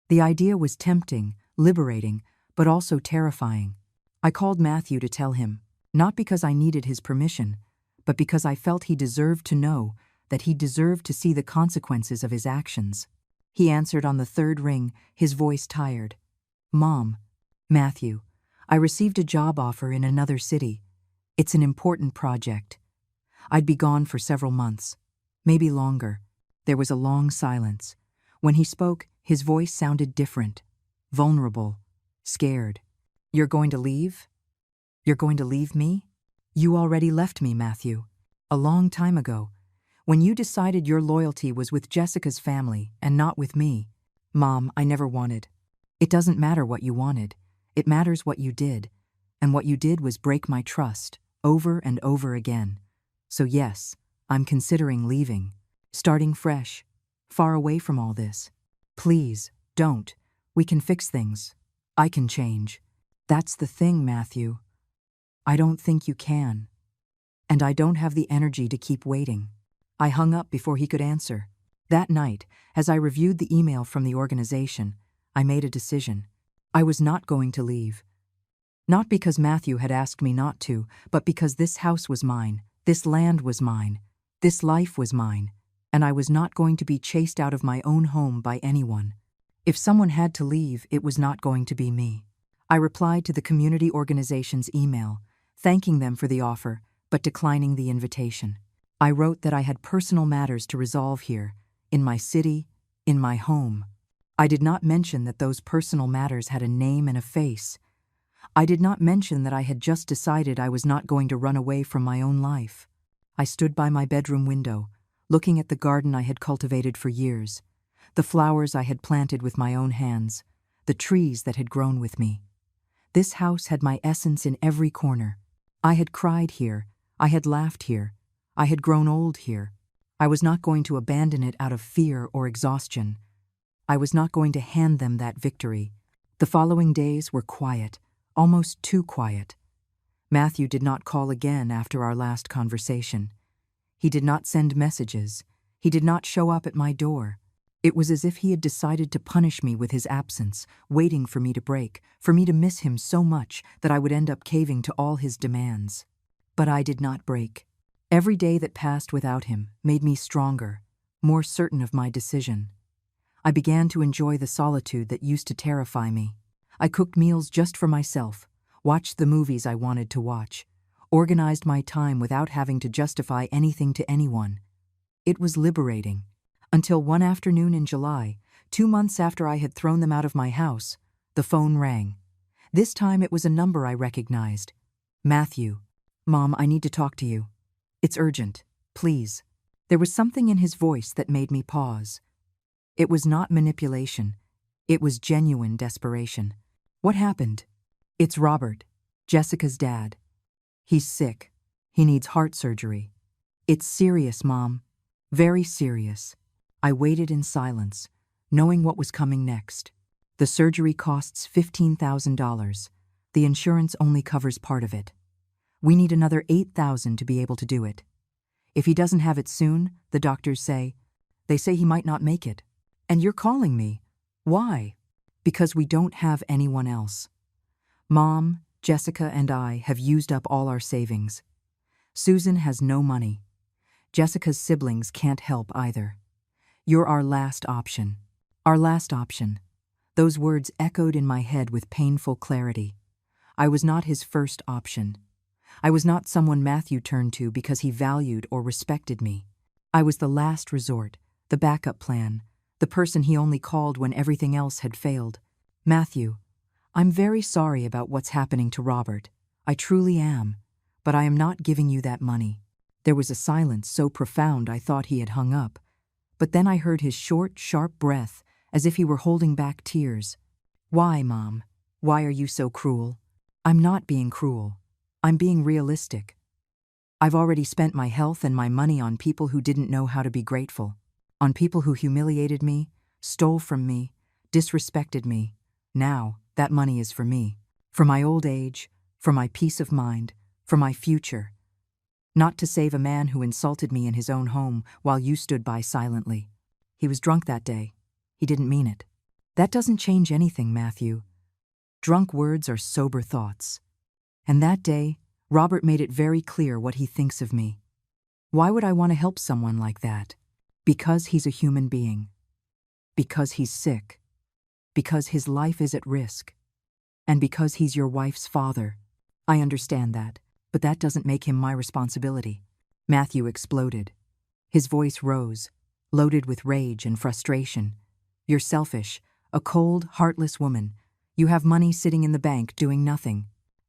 The idea was tempting, liberating, but also terrifying. I called Matthew to tell him, not because I needed his permission, but because I felt he deserved to know, that he deserved to see the consequences of his actions. He answered on the third ring, his voice tired. "Mom, Matthew, I received a job offer in another city. It's an important project. I'd be gone for several months, maybe longer." There was a long silence. When he spoke, his voice sounded different, vulnerable, scared. "You're going to leave? You're going to leave me? You already left me, Matthew. A long time ago, when you decided your loyalty was with Jessica's family and not with me." "Mom, I never wanted." "It doesn't matter what you wanted. It matters what you did. And what you did was break my trust, over and over again. So yes, I'm considering leaving, starting fresh, far away from all this. Please, don't. We can fix things. I can change." "That's the thing, Matthew. I don't think you can. And I don't have the energy to keep waiting." I hung up before he could answer. That night, as I reviewed the email from the organization, I made a decision. I was not going to leave. Not because Matthew had asked me not to, but because this house was mine, this land was mine, this life was mine, and I was not going to be chased out of my own home by anyone. If someone had to leave, it was not going to be me. I replied to the community organization's email, thanking them for the offer, but declining the invitation. I wrote that I had personal matters to resolve here, in my city, in my home. I did not mention that those personal matters had a name and a face. I did not mention that I had just decided I was not going to run away from my own life. I stood by my bedroom window, looking at the garden I had cultivated for years, the flowers I had planted with my own hands, the trees that had grown with me. This house had my essence in every corner. I had cried here, I had laughed here, I had grown old here. I was not going to abandon it out of fear or exhaustion. I was not going to hand them that victory. The following days were quiet, almost too quiet. Matthew did not call again after our last conversation. He did not send messages. He did not show up at my door. It was as if he had decided to punish me with his absence, waiting for me to break, for me to miss him so much that I would end up caving to all his demands. But I did not break. Every day that passed without him made me stronger, more certain of my decision. I began to enjoy the solitude that used to terrify me. I cooked meals just for myself, watched the movies I wanted to watch, organized my time without having to justify anything to anyone. It was liberating. Until one afternoon in July, 2 months after I had thrown them out of my house, the phone rang. This time it was a number I recognized. "Matthew. Mom, I need to talk to you. It's urgent. Please." There was something in his voice that made me pause. It was not manipulation. It was genuine desperation. "What happened?" "It's Robert, Jessica's dad. He's sick. He needs heart surgery." "It's serious, Mom. Very serious." I waited in silence, knowing what was coming next. The surgery costs $15,000. The insurance only covers part of it. We need another $8,000 to be able to do it. If he doesn't have it soon, the doctors say, they say he might not make it. And you're calling me. Why? Because we don't have anyone else. Mom, Jessica, and I have used up all our savings. Susan has no money. Jessica's siblings can't help either. You're our last option. Our last option. Those words echoed in my head with painful clarity. I was not his first option. I was not someone Matthew turned to because he valued or respected me. I was the last resort, the backup plan, the person he only called when everything else had failed. "Matthew, I'm very sorry about what's happening to Robert. I truly am, but I am not giving you that money." There was a silence so profound I thought he had hung up. But then I heard his short, sharp breath, as if he were holding back tears. "Why, Mom? Why are you so cruel?" "I'm not being cruel. I'm being realistic. I've already spent my health and my money on people who didn't know how to be grateful, on people who humiliated me, stole from me, disrespected me. Now, that money is for me, for my old age, for my peace of mind, for my future. Not to save a man who insulted me in his own home while you stood by silently. He was drunk that day. He didn't mean it. That doesn't change anything, Matthew. Drunk words are sober thoughts. And that day, Robert made it very clear what he thinks of me. Why would I want to help someone like that? Because he's a human being. Because he's sick. Because his life is at risk. And because he's your wife's father. I understand that, but that doesn't make him my responsibility. Matthew exploded. His voice rose, loaded with rage and frustration. You're selfish, a cold, heartless woman. You have money sitting in the bank doing nothing,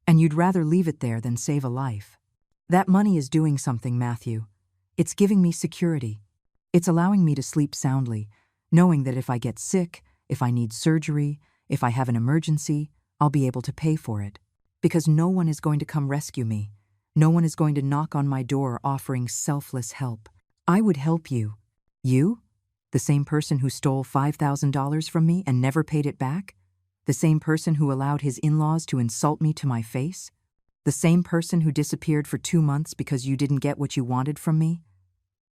and you'd rather leave it there than save a life. That money is doing something, Matthew. It's giving me security. It's allowing me to sleep soundly, knowing that if I get sick, if I need surgery, if I have an emergency, I'll be able to pay for it. Because no one is going to come rescue me. No one is going to knock on my door offering selfless help. I would help you. You? The same person who stole $5,000 from me and never paid it back? The same person who allowed his in-laws to insult me to my face? The same person who disappeared for 2 months because you didn't get what you wanted from me?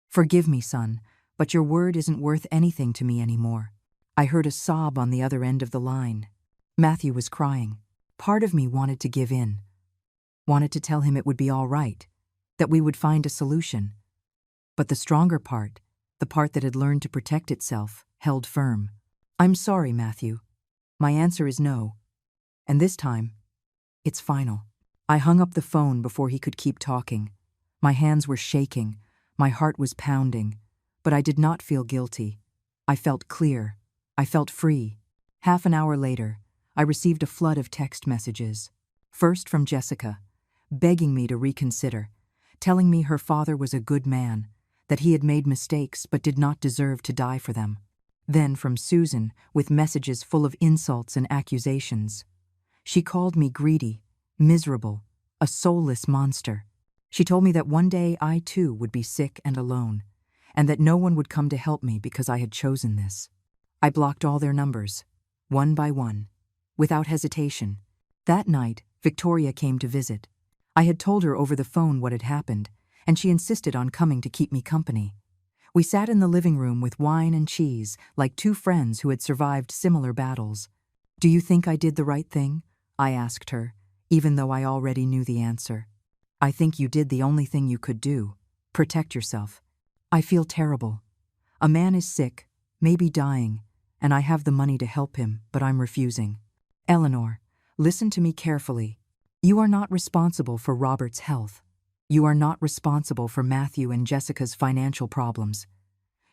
Forgive me, son, but your word isn't worth anything to me anymore. I heard a sob on the other end of the line. Matthew was crying. Part of me wanted to give in. Wanted to tell him it would be all right, that we would find a solution. But the stronger part, the part that had learned to protect itself, held firm. I'm sorry, Matthew. My answer is no. And this time, it's final. I hung up the phone before he could keep talking. My hands were shaking, my heart was pounding, but I did not feel guilty. I felt clear. I felt free. Half an hour later, I received a flood of text messages. First from Jessica, begging me to reconsider, telling me her father was a good man, that he had made mistakes but did not deserve to die for them. Then from Susan, with messages full of insults and accusations. She called me greedy, miserable, a soulless monster. She told me that one day I too would be sick and alone, and that no one would come to help me because I had chosen this. I blocked all their numbers, one by one, without hesitation. That night, Victoria came to visit. I had told her over the phone what had happened, and she insisted on coming to keep me company. We sat in the living room with wine and cheese, like two friends who had survived similar battles. Do you think I did the right thing? I asked her, even though I already knew the answer. I think you did the only thing you could do. Protect yourself. I feel terrible. A man is sick, maybe dying, and I have the money to help him, but I'm refusing. Eleanor, listen to me carefully. You are not responsible for Robert's health. You are not responsible for Matthew and Jessica's financial problems.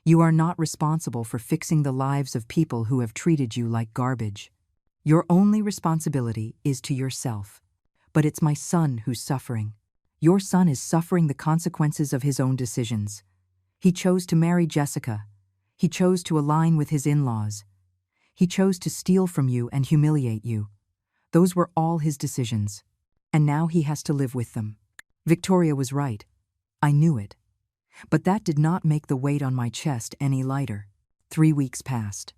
You are not responsible for fixing the lives of people who have treated you like garbage. Your only responsibility is to yourself. But it's my son who's suffering. Your son is suffering the consequences of his own decisions. He chose to marry Jessica. He chose to align with his in-laws. He chose to steal from you and humiliate you. Those were all his decisions. And now he has to live with them. Victoria was right. I knew it. But that did not make the weight on my chest any lighter. 3 weeks passed.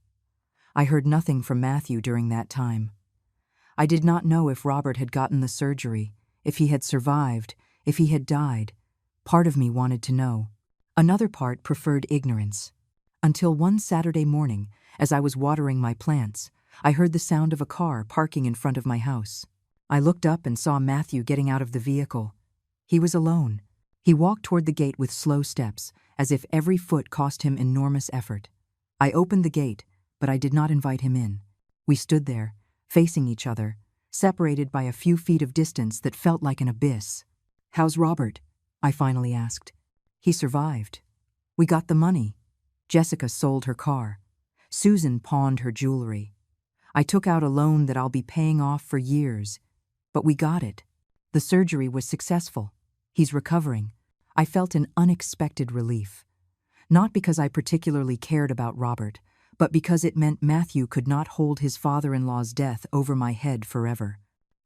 I heard nothing from Matthew during that time. I did not know if Robert had gotten the surgery, if he had survived, if he had died. Part of me wanted to know. Another part preferred ignorance. Until one Saturday morning, as I was watering my plants, I heard the sound of a car parking in front of my house. I looked up and saw Matthew getting out of the vehicle. He was alone. He walked toward the gate with slow steps, as if every foot cost him enormous effort. I opened the gate, but I did not invite him in. We stood there, facing each other, separated by a few feet of distance that felt like an abyss. How's Robert? I finally asked. He survived. We got the money. Jessica sold her car. Susan pawned her jewelry. I took out a loan that I'll be paying off for years. But we got it. The surgery was successful. He's recovering. I felt an unexpected relief. Not because I particularly cared about Robert, but because it meant Matthew could not hold his father-in-law's death over my head forever.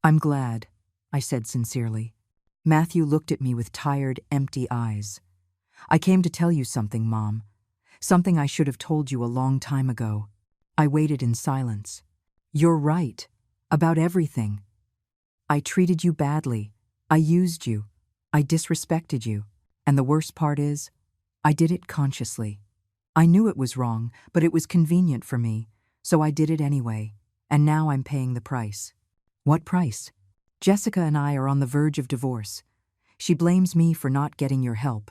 I'm glad, I said sincerely. Matthew looked at me with tired, empty eyes. I came to tell you something, Mom. Something I should have told you a long time ago. I waited in silence. You're right. About everything. I treated you badly. I used you. I disrespected you. And the worst part is, I did it consciously. I knew it was wrong, but it was convenient for me, so I did it anyway, and now I'm paying the price. What price? Jessica and I are on the verge of divorce. She blames me for not getting your help.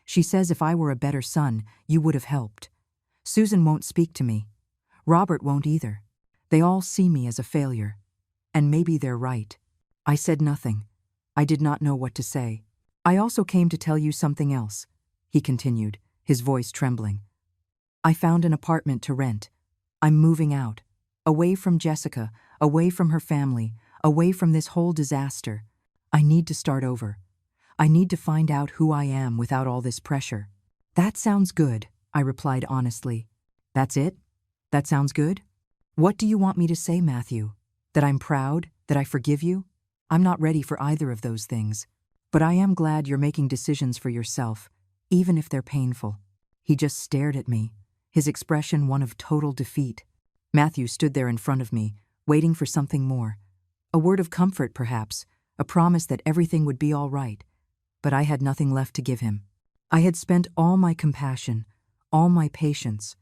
She says if I were a better son, you would have helped. Susan won't speak to me. Robert won't either. They all see me as a failure. And maybe they're right. I said nothing. I did not know what to say. I also came to tell you something else, he continued, his voice trembling. I found an apartment to rent. I'm moving out. Away from Jessica, away from her family, away from this whole disaster. I need to start over. I need to find out who I am without all this pressure. That sounds good, I replied honestly. That's it? That sounds good? What do you want me to say, Matthew? That I'm proud? That I forgive you? I'm not ready for either of those things. But I am glad you're making decisions for yourself, even if they're painful. He just stared at me, his expression one of total defeat. Matthew stood there in front of me, waiting for something more. A word of comfort, perhaps, a promise that everything would be all right. But I had nothing left to give him. I had spent all my compassion, all my patience,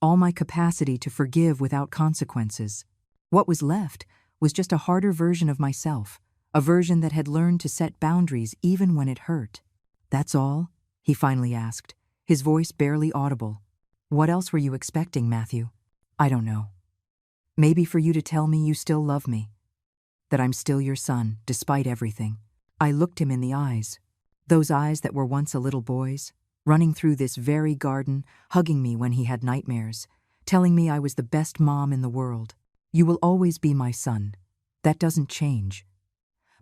all my capacity to forgive without consequences. What was left was just a harder version of myself, a version that had learned to set boundaries even when it hurt. That's all? He finally asked, his voice barely audible. What else were you expecting, Matthew? I don't know. Maybe for you to tell me you still love me, that I'm still your son, despite everything. I looked him in the eyes, those eyes that were once a little boy's, running through this very garden, hugging me when he had nightmares, telling me I was the best mom in the world. You will always be my son. That doesn't change.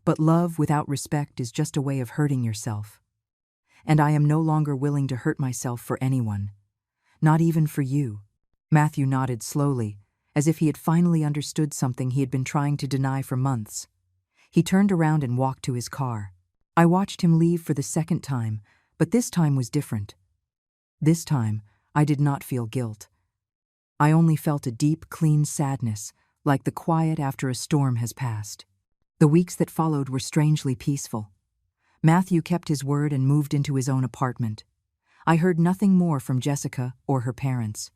But love without respect is just a way of hurting yourself. And I am no longer willing to hurt myself for anyone. Not even for you. Matthew nodded slowly, as if he had finally understood something he had been trying to deny for months. He turned around and walked to his car. I watched him leave for the second time, but this time was different. This time, I did not feel guilt. I only felt a deep, clean sadness, like the quiet after a storm has passed. The weeks that followed were strangely peaceful. Matthew kept his word and moved into his own apartment. I heard nothing more from Jessica or her parents.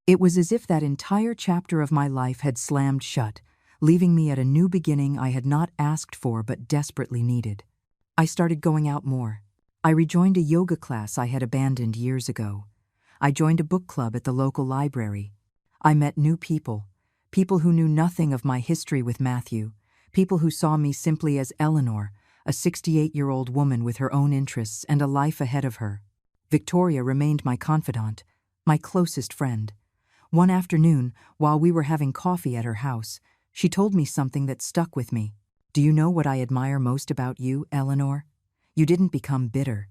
It was as if that entire chapter of my life had slammed shut, leaving me at a new beginning I had not asked for but desperately needed. I started going out more. I rejoined a yoga class I had abandoned years ago. I joined a book club at the local library. I met new people, people who knew nothing of my history with Matthew, people who saw me simply as Eleanor, a 68-year-old woman with her own interests and a life ahead of her. Victoria remained my confidant, my closest friend. One afternoon, while we were having coffee at her house, she told me something that stuck with me. Do you know what I admire most about you, Eleanor? You didn't become bitter.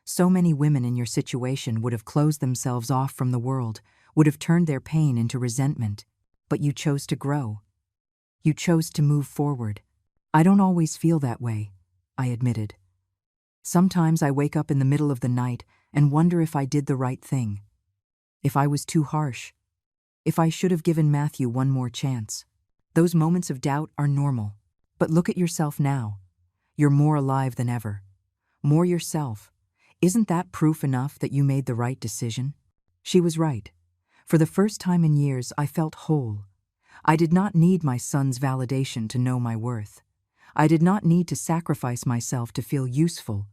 So many women in your situation would have closed themselves off from the world, would have turned their pain into resentment. But you chose to grow. You chose to move forward. I don't always feel that way, I admitted. Sometimes I wake up in the middle of the night and wonder if I did the right thing. If I was too harsh. If I should have given Matthew one more chance. Those moments of doubt are normal. But look at yourself now. You're more alive than ever. More yourself. Isn't that proof enough that you made the right decision? She was right. For the first time in years, I felt whole. I did not need my son's validation to know my worth. I did not need to sacrifice myself to feel useful.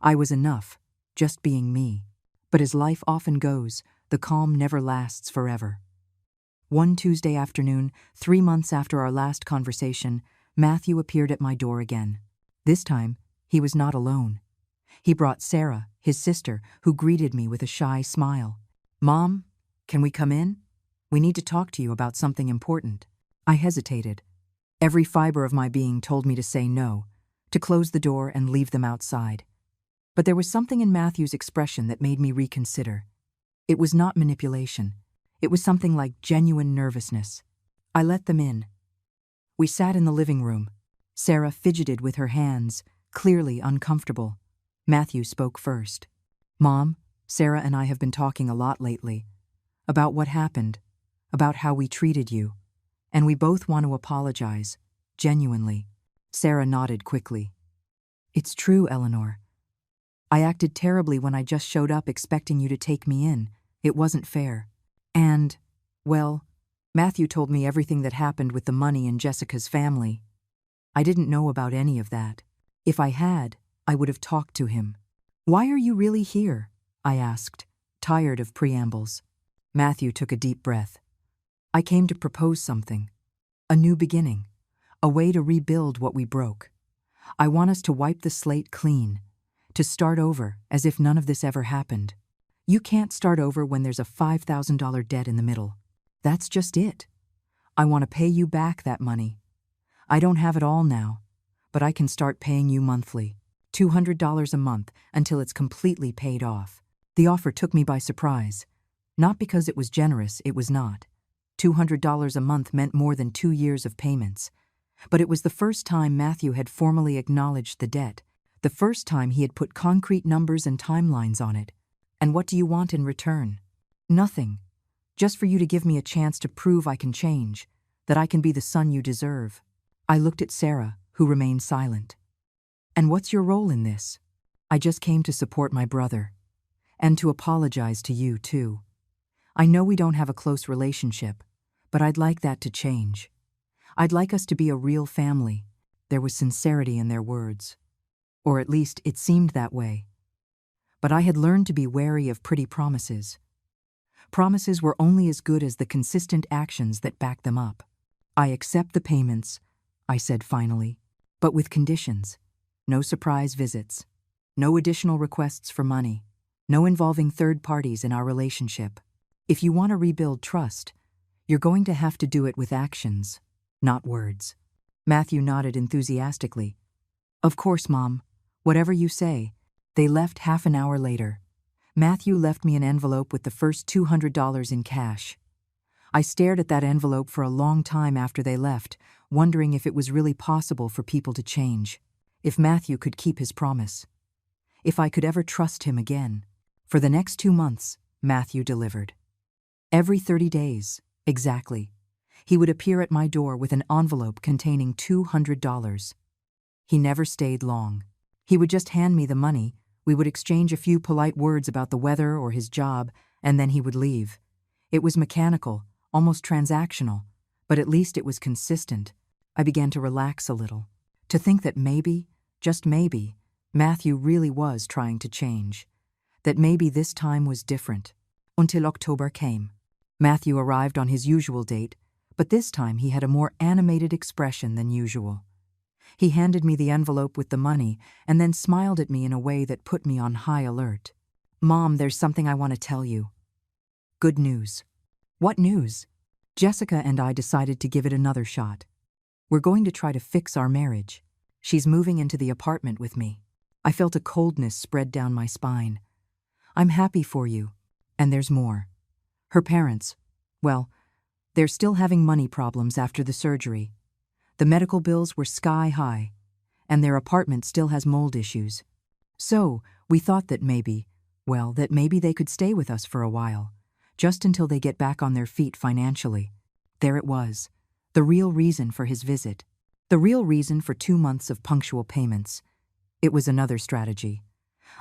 I was enough, just being me. But as life often goes, the calm never lasts forever. One Tuesday afternoon, 3 months after our last conversation, Matthew appeared at my door again. This time, he was not alone. He brought Sarah, his sister, who greeted me with a shy smile. "Mom, can we come in? We need to talk to you about something important." I hesitated. Every fiber of my being told me to say no, to close the door and leave them outside. But there was something in Matthew's expression that made me reconsider. It was not manipulation. It was something like genuine nervousness. I let them in. We sat in the living room. Sarah fidgeted with her hands, clearly uncomfortable. Matthew spoke first. "Mom, Sarah and I have been talking a lot lately. About what happened, about how we treated you. And we both want to apologize, genuinely." Sarah nodded quickly. It's true, Eleanor. I acted terribly when I just showed up expecting you to take me in. It wasn't fair. And, well, Matthew told me everything that happened with the money and Jessica's family. I didn't know about any of that. If I had, I would have talked to him. Why are you really here? I asked, tired of preambles. Matthew took a deep breath. I came to propose something. A new beginning. A way to rebuild what we broke. I want us to wipe the slate clean. To start over as if none of this ever happened. You can't start over when there's a $5,000 debt in the middle. That's just it. I want to pay you back that money. I don't have it all now, but I can start paying you monthly. $200 a month until it's completely paid off. The offer took me by surprise. Not because it was generous, it was not. $200 a month meant more than 2 years of payments. But it was the first time Matthew had formally acknowledged the debt. The first time he had put concrete numbers and timelines on it. And what do you want in return? Nothing. Just for you to give me a chance to prove I can change, that I can be the son you deserve. I looked at Sarah, who remained silent. And what's your role in this? I just came to support my brother. And to apologize to you, too. I know we don't have a close relationship, but I'd like that to change. I'd like us to be a real family. There was sincerity in their words. Or at least it seemed that way. But I had learned to be wary of pretty promises. Promises were only as good as the consistent actions that backed them up. I accept the payments, I said finally, but with conditions. No surprise visits. No additional requests for money. No involving third parties in our relationship. If you want to rebuild trust, you're going to have to do it with actions, not words. Matthew nodded enthusiastically. Of course, Mom. Whatever you say. They left half an hour later. Matthew left me an envelope with the first $200 in cash. I stared at that envelope for a long time after they left, wondering if it was really possible for people to change. If Matthew could keep his promise. If I could ever trust him again. For the next 2 months, Matthew delivered. Every 30 days, exactly, he would appear at my door with an envelope containing $200. He never stayed long. He would just hand me the money, we would exchange a few polite words about the weather or his job, and then he would leave. It was mechanical, almost transactional, but at least it was consistent. I began to relax a little. To think that maybe, just maybe, Matthew really was trying to change. That maybe this time was different. Until October came. Matthew arrived on his usual date, but this time he had a more animated expression than usual. He handed me the envelope with the money and then smiled at me in a way that put me on high alert. Mom, there's something I want to tell you. Good news. What news? Jessica and I decided to give it another shot. We're going to try to fix our marriage. She's moving into the apartment with me. I felt a coldness spread down my spine. I'm happy for you. And there's more. Her parents, well, they're still having money problems after the surgery. The medical bills were sky high, and their apartment still has mold issues. So, we thought that maybe they could stay with us for a while, just until they get back on their feet financially. There it was, the real reason for his visit. The real reason for 2 months of punctual payments. It was another strategy.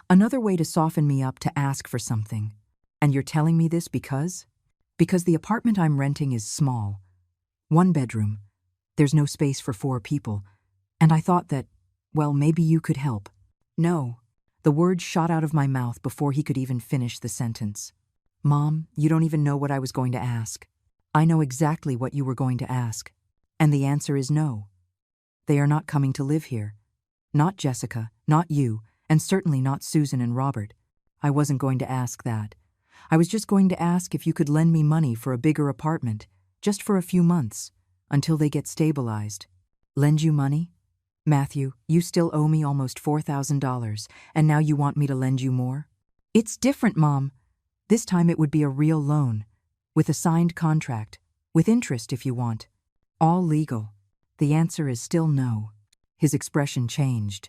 Another way to soften me up to ask for something. And you're telling me this because? Because the apartment I'm renting is small. 1 bedroom. There's no space for 4 people. And I thought that, well, maybe you could help. No. The words shot out of my mouth before he could even finish the sentence. Mom, you don't even know what I was going to ask. I know exactly what you were going to ask. And the answer is no. They are not coming to live here. Not Jessica, not you, and certainly not Susan and Robert. I wasn't going to ask that. I was just going to ask if you could lend me money for a bigger apartment, just for a few months, until they get stabilized. Lend you money? Matthew, you still owe me almost $4,000, and now you want me to lend you more? It's different, Mom. This time it would be a real loan, with a signed contract, with interest if you want. All legal. The answer is still no. His expression changed.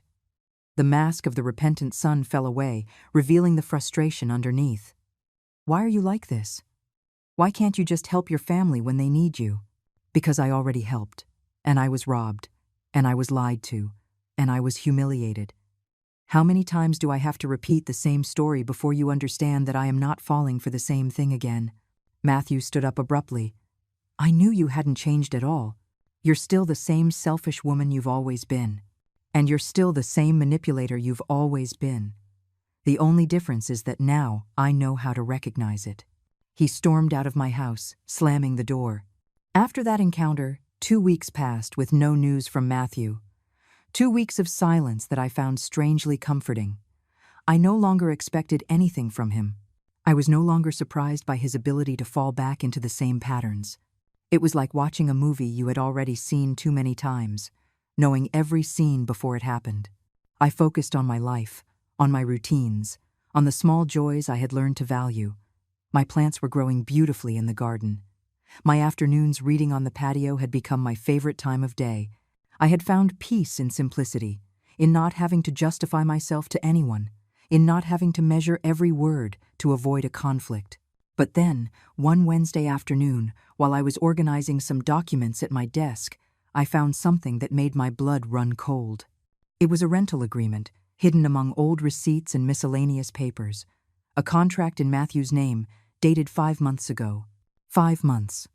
The mask of the repentant son fell away, revealing the frustration underneath. Why are you like this? Why can't you just help your family when they need you? Because I already helped, and I was robbed, and I was lied to, and I was humiliated, How many times do I have to repeat the same story before you understand that I am not falling for the same thing again? Matthew stood up abruptly. I knew you hadn't changed at all. You're still the same selfish woman you've always been. And you're still the same manipulator you've always been. The only difference is that now I know how to recognize it. He stormed out of my house, slamming the door. After that encounter, 2 weeks passed with no news from Matthew. 2 weeks of silence that I found strangely comforting. I no longer expected anything from him. I was no longer surprised by his ability to fall back into the same patterns. It was like watching a movie you had already seen too many times, knowing every scene before it happened. I focused on my life, on my routines, on the small joys I had learned to value. My plants were growing beautifully in the garden. My afternoons reading on the patio had become my favorite time of day. I had found peace in simplicity, in not having to justify myself to anyone, in not having to measure every word to avoid a conflict. But then, one Wednesday afternoon, while I was organizing some documents at my desk, I found something that made my blood run cold. It was a rental agreement, hidden among old receipts and miscellaneous papers. A contract in Matthew's name, dated 5 months ago. 5 months.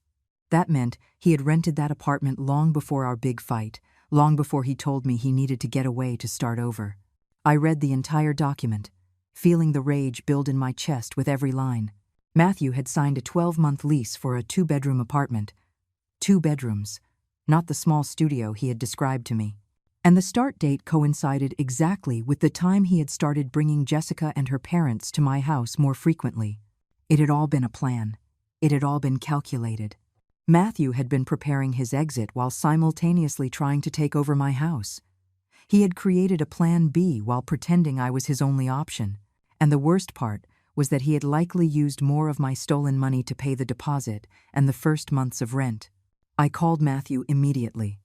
That meant he had rented that apartment long before our big fight, long before he told me he needed to get away to start over. I read the entire document, feeling the rage build in my chest with every line. Matthew had signed a 12-month lease for a 2-bedroom apartment. 2 bedrooms, not the small studio he had described to me. And the start date coincided exactly with the time he had started bringing Jessica and her parents to my house more frequently. It had all been a plan. It had all been calculated. Matthew had been preparing his exit while simultaneously trying to take over my house. He had created a plan B while pretending I was his only option. And the worst part was that he had likely used more of my stolen money to pay the deposit and the first months of rent. I called Matthew immediately.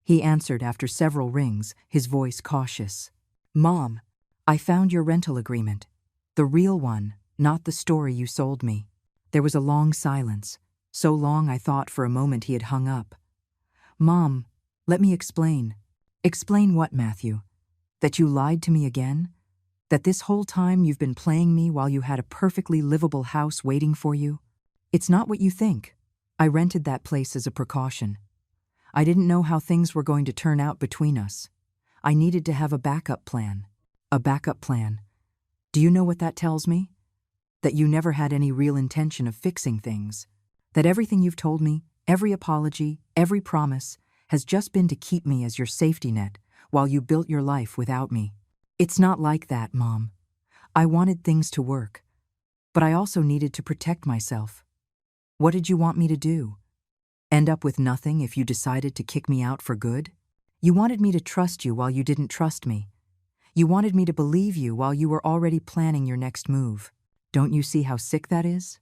He answered after several rings, his voice cautious. Mom, I found your rental agreement. The real one, not the story you sold me. There was a long silence, so long I thought for a moment he had hung up. Mom, let me explain. Explain what, Matthew? That you lied to me again? That this whole time you've been playing me while you had a perfectly livable house waiting for you? It's not what you think. I rented that place as a precaution. I didn't know how things were going to turn out between us. I needed to have a backup plan. A backup plan. Do you know what that tells me? That you never had any real intention of fixing things. That everything you've told me, every apology, every promise, has just been to keep me as your safety net while you built your life without me. It's not like that, Mom. I wanted things to work, but I also needed to protect myself. What did you want me to do? End up with nothing if you decided to kick me out for good? You wanted me to trust you while you didn't trust me. You wanted me to believe you while you were already planning your next move. Don't you see how sick that is?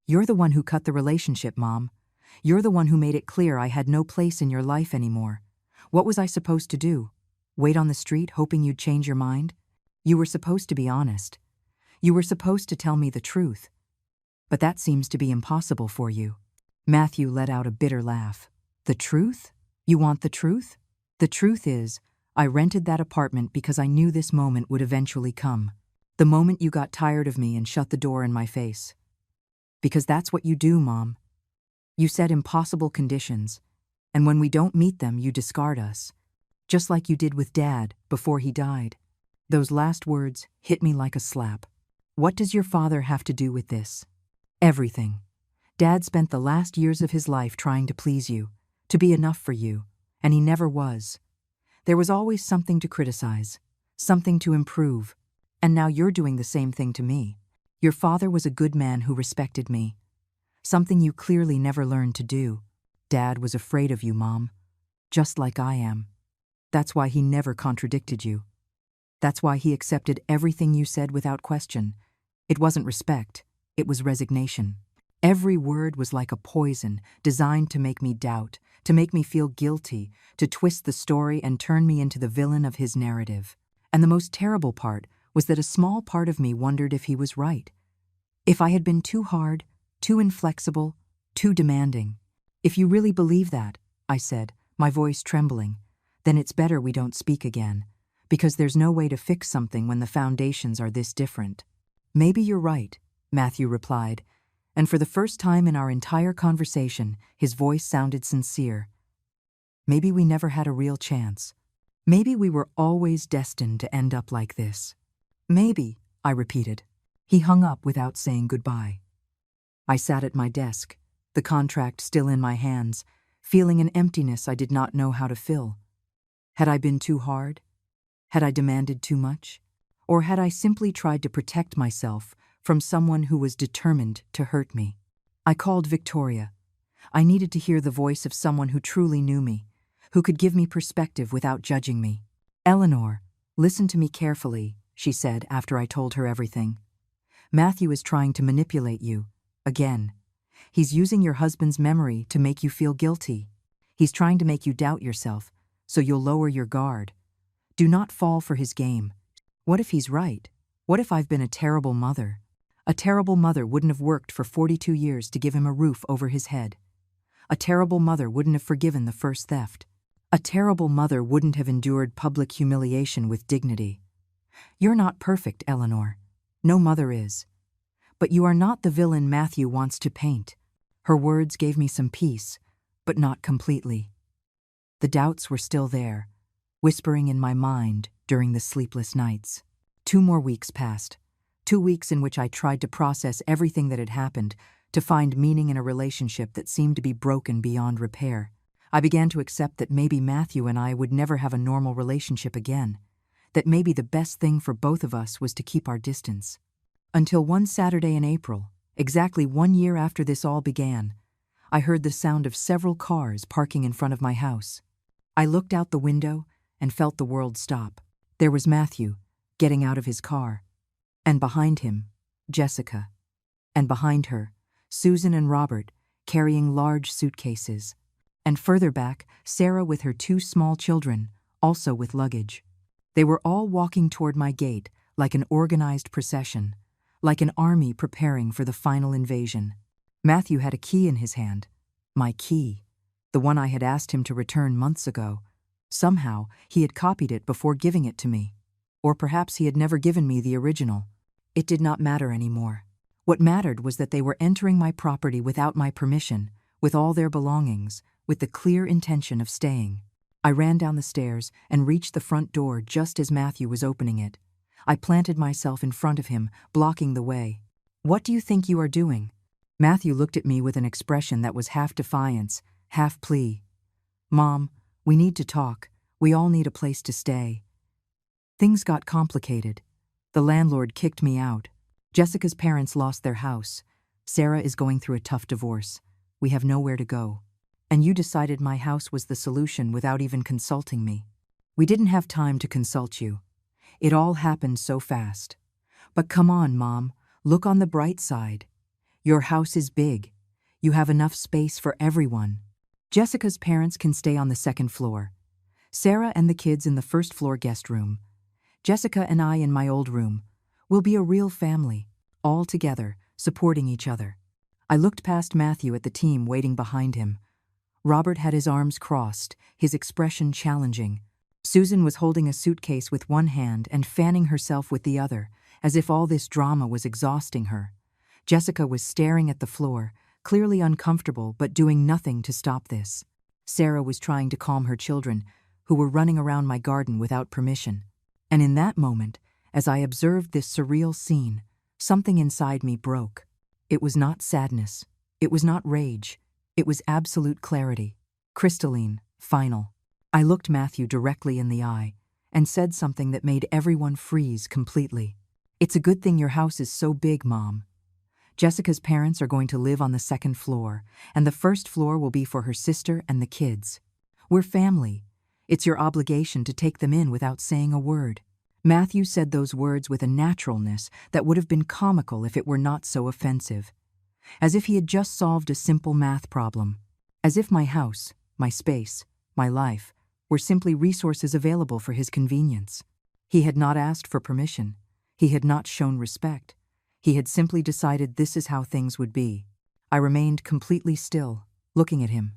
You're the one who cut the relationship, Mom. You're the one who made it clear I had no place in your life anymore. What was I supposed to do? Wait on the street hoping you'd change your mind? You were supposed to be honest. You were supposed to tell me the truth. But that seems to be impossible for you. Matthew let out a bitter laugh. The truth? You want the truth? The truth is, I rented that apartment because I knew this moment would eventually come. The moment you got tired of me and shut the door in my face. Because that's what you do, Mom. You set impossible conditions, and when we don't meet them, you discard us. Just like you did with Dad before he died. Those last words hit me like a slap. What does your father have to do with this? Everything. Dad spent the last years of his life trying to please you, to be enough for you, and he never was. There was always something to criticize, something to improve, and now you're doing the same thing to me. Your father was a good man who respected me, something you clearly never learned to do. Dad was afraid of you, Mom, just like I am. That's why he never contradicted you. That's why he accepted everything you said without question. It wasn't respect, it was resignation. Every word was like a poison, designed to make me doubt, to make me feel guilty, to twist the story and turn me into the villain of his narrative. And the most terrible part was that a small part of me wondered if he was right. If I had been too hard, too inflexible, too demanding. If you really believe that, I said, my voice trembling, then it's better we don't speak again. because there's no way to fix something when the foundations are this different. Maybe you're right, Matthew replied, and for the first time in our entire conversation, his voice sounded sincere. Maybe we never had a real chance. Maybe we were always destined to end up like this. Maybe, I repeated. He hung up without saying goodbye. I sat at my desk, the contract still in my hands, feeling an emptiness I did not know how to fill. Had I been too hard? Had I demanded too much? Or had I simply tried to protect myself from someone who was determined to hurt me? I called Victoria. I needed to hear the voice of someone who truly knew me, who could give me perspective without judging me. Eleanor, listen to me carefully, she said after I told her everything. Matthew is trying to manipulate you, again. He's using your husband's memory to make you feel guilty. He's trying to make you doubt yourself, so you'll lower your guard. Do not fall for his game. What if he's right? What if I've been a terrible mother? A terrible mother wouldn't have worked for 42 years to give him a roof over his head. A terrible mother wouldn't have forgiven the first theft. A terrible mother wouldn't have endured public humiliation with dignity. You're not perfect, Eleanor. No mother is. But you are not the villain Matthew wants to paint. Her words gave me some peace, but not completely. The doubts were still there, whispering in my mind during the sleepless nights. 2 more weeks passed. 2 weeks in which I tried to process everything that had happened, to find meaning in a relationship that seemed to be broken beyond repair. I began to accept that maybe Matthew and I would never have a normal relationship again, that maybe the best thing for both of us was to keep our distance. Until one Saturday in April, exactly 1 year after this all began, I heard the sound of several cars parking in front of my house. I looked out the window and felt the world stop. There was Matthew, getting out of his car. And behind him, Jessica. And behind her, Susan and Robert, carrying large suitcases. And further back, Sarah with her 2 small children, also with luggage. They were all walking toward my gate like an organized procession, like an army preparing for the final invasion. Matthew had a key in his hand. My key. The one I had asked him to return months ago. Somehow, he had copied it before giving it to me. Or perhaps he had never given me the original. It did not matter anymore. What mattered was that they were entering my property without my permission, with all their belongings, with the clear intention of staying. I ran down the stairs and reached the front door just as Matthew was opening it. I planted myself in front of him, blocking the way. "What do you think you are doing?" Matthew looked at me with an expression that was half defiance, half plea. "Mom, we need to talk. We all need a place to stay." Things got complicated. The landlord kicked me out. Jessica's parents lost their house. Sarah is going through a tough divorce. We have nowhere to go. And you decided my house was the solution without even consulting me. We didn't have time to consult you. It all happened so fast. But come on, Mom, look on the bright side. Your house is big. You have enough space for everyone. Jessica's parents can stay on the 2nd floor. Sarah and the kids in the 1st floor guest room. Jessica and I in my old room. We'll be a real family, all together, supporting each other. I looked past Matthew at the team waiting behind him. Robert had his arms crossed, his expression challenging. Susan was holding a suitcase with one hand and fanning herself with the other, as if all this drama was exhausting her. Jessica was staring at the floor, clearly uncomfortable but doing nothing to stop this. Sarah was trying to calm her children, who were running around my garden without permission. And in that moment, as I observed this surreal scene, something inside me broke. It was not sadness. It was not rage. It was absolute clarity. Crystalline, final. I looked Matthew directly in the eye and said something that made everyone freeze completely. "It's a good thing your house is so big, Mom. Jessica's parents are going to live on the 2nd floor, and the 1st floor will be for her sister and the kids. We're family. It's your obligation to take them in without saying a word." Matthew said those words with a naturalness that would have been comical if it were not so offensive. As if he had just solved a simple math problem. As if my house, my space, my life, were simply resources available for his convenience. He had not asked for permission. He had not shown respect. He had simply decided this is how things would be. I remained completely still, looking at him.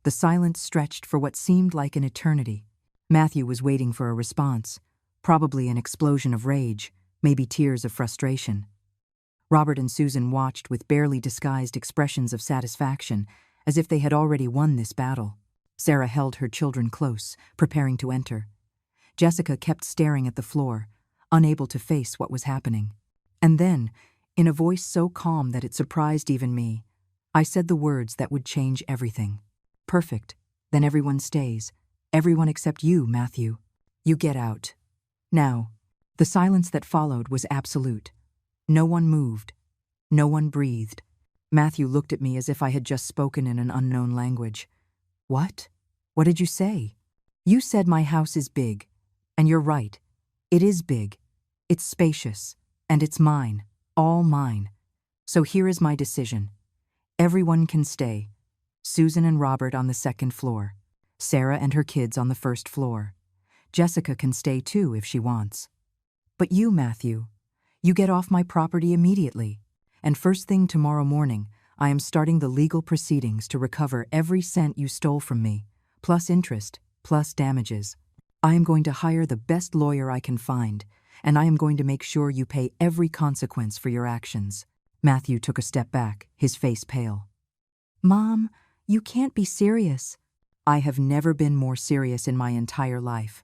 The silence stretched for what seemed like an eternity. Matthew was waiting for a response, Probably an explosion of rage, maybe tears of frustration. Robert and Susan watched with barely disguised expressions of satisfaction, as if they had already won this battle. Sarah held her children close, preparing to enter. Jessica kept staring at the floor, unable to face what was happening. And then, in a voice so calm that it surprised even me, I said the words that would change everything. Perfect. Then everyone stays. Everyone except you, Matthew. You get out. Now. The silence that followed was absolute. No one moved. No one breathed. Matthew looked at me as if I had just spoken in an unknown language. What? What did you say? You said my house is big. And you're right. It is big. It's spacious. And it's mine. All mine. So here is my decision. Everyone can stay. Susan and Robert on the second floor. Sarah and her kids on the first floor. Jessica can stay too if she wants. But you, Matthew, you get off my property immediately. And first thing tomorrow morning, I am starting the legal proceedings to recover every cent you stole from me, plus interest, plus damages. I am going to hire the best lawyer I can find, and I am going to make sure you pay every consequence for your actions. Matthew took a step back, his face pale. Mom, you can't be serious. I have never been more serious in my entire life.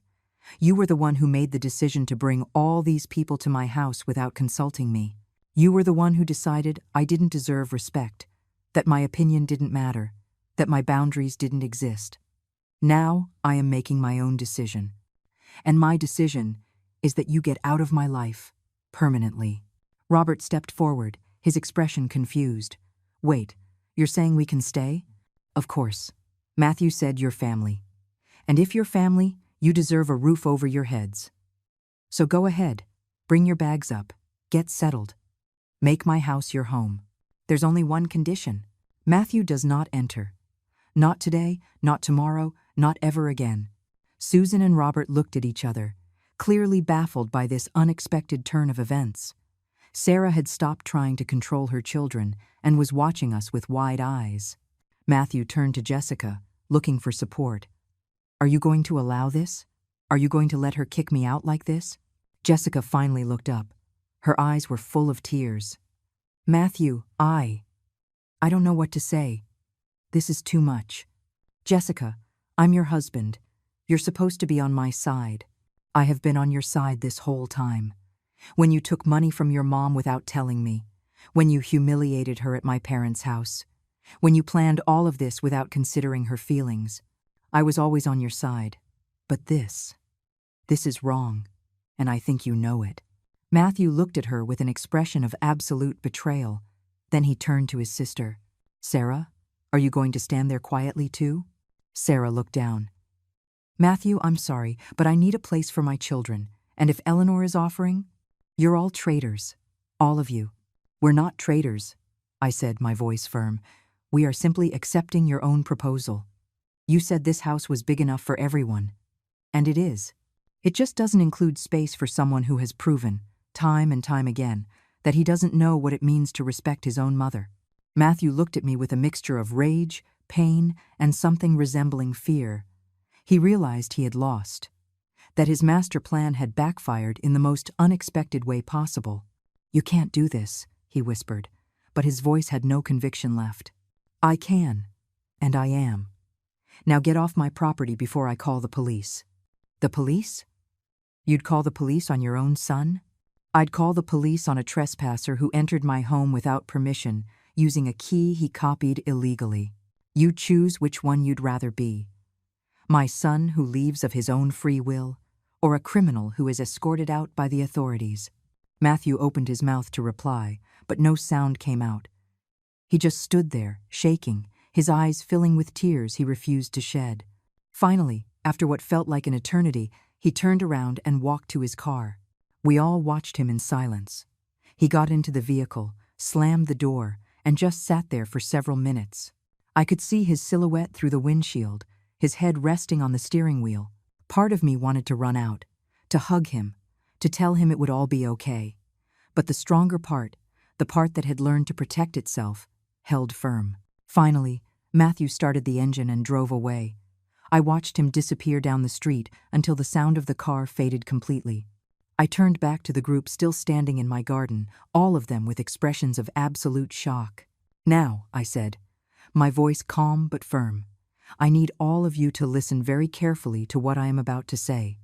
You were the one who made the decision to bring all these people to my house without consulting me. You were the one who decided I didn't deserve respect, that my opinion didn't matter, that my boundaries didn't exist. Now I am making my own decision. And my decision is that you get out of my life, permanently. Robert stepped forward, his expression confused. Wait, you're saying we can stay? Of course. Matthew said you're family. And if you're family, you deserve a roof over your heads. So go ahead, bring your bags up, get settled. Make my house your home. There's only one condition. Matthew does not enter. Not today, not tomorrow, not ever again. Susan and Robert looked at each other, clearly baffled by this unexpected turn of events. Sarah had stopped trying to control her children and was watching us with wide eyes. Matthew turned to Jessica, looking for support. Are you going to allow this? Are you going to let her kick me out like this? Jessica finally looked up. Her eyes were full of tears. Matthew, I don't know what to say. This is too much. Jessica, I'm your husband. You're supposed to be on my side. I have been on your side this whole time. When you took money from your mom without telling me. When you humiliated her at my parents' house. When you planned all of this without considering her feelings. I was always on your side. But this is wrong, and I think you know it. Matthew looked at her with an expression of absolute betrayal. Then he turned to his sister. Sarah, are you going to stand there quietly too? Sarah looked down. Matthew, I'm sorry, but I need a place for my children, and if Eleanor is offering, you're all traitors. All of you. We're not traitors, I said, my voice firm. We are simply accepting your own proposal. You said this house was big enough for everyone. And it is. It just doesn't include space for someone who has proven, time and time again, that he doesn't know what it means to respect his own mother. Matthew looked at me with a mixture of rage, pain, and something resembling fear. He realized he had lost, that his master plan had backfired in the most unexpected way possible. You can't do this, he whispered, but his voice had no conviction left. I can, and I am. Now get off my property before I call the police. The police? You'd call the police on your own son? I'd call the police on a trespasser who entered my home without permission, using a key he copied illegally. You choose which one you'd rather be. My son who leaves of his own free will, or a criminal who is escorted out by the authorities. Matthew opened his mouth to reply, but no sound came out. He just stood there, shaking, his eyes filling with tears he refused to shed. Finally, after what felt like an eternity, he turned around and walked to his car. We all watched him in silence. He got into the vehicle, slammed the door, and just sat there for several minutes. I could see his silhouette through the windshield, his head resting on the steering wheel. Part of me wanted to run out, to hug him, to tell him it would all be okay. But the stronger part, the part that had learned to protect itself, held firm. Finally, Matthew started the engine and drove away. I watched him disappear down the street until the sound of the car faded completely. I turned back to the group still standing in my garden, all of them with expressions of absolute shock. "Now," I said, my voice calm but firm, "I need all of you to listen very carefully to what I am about to say.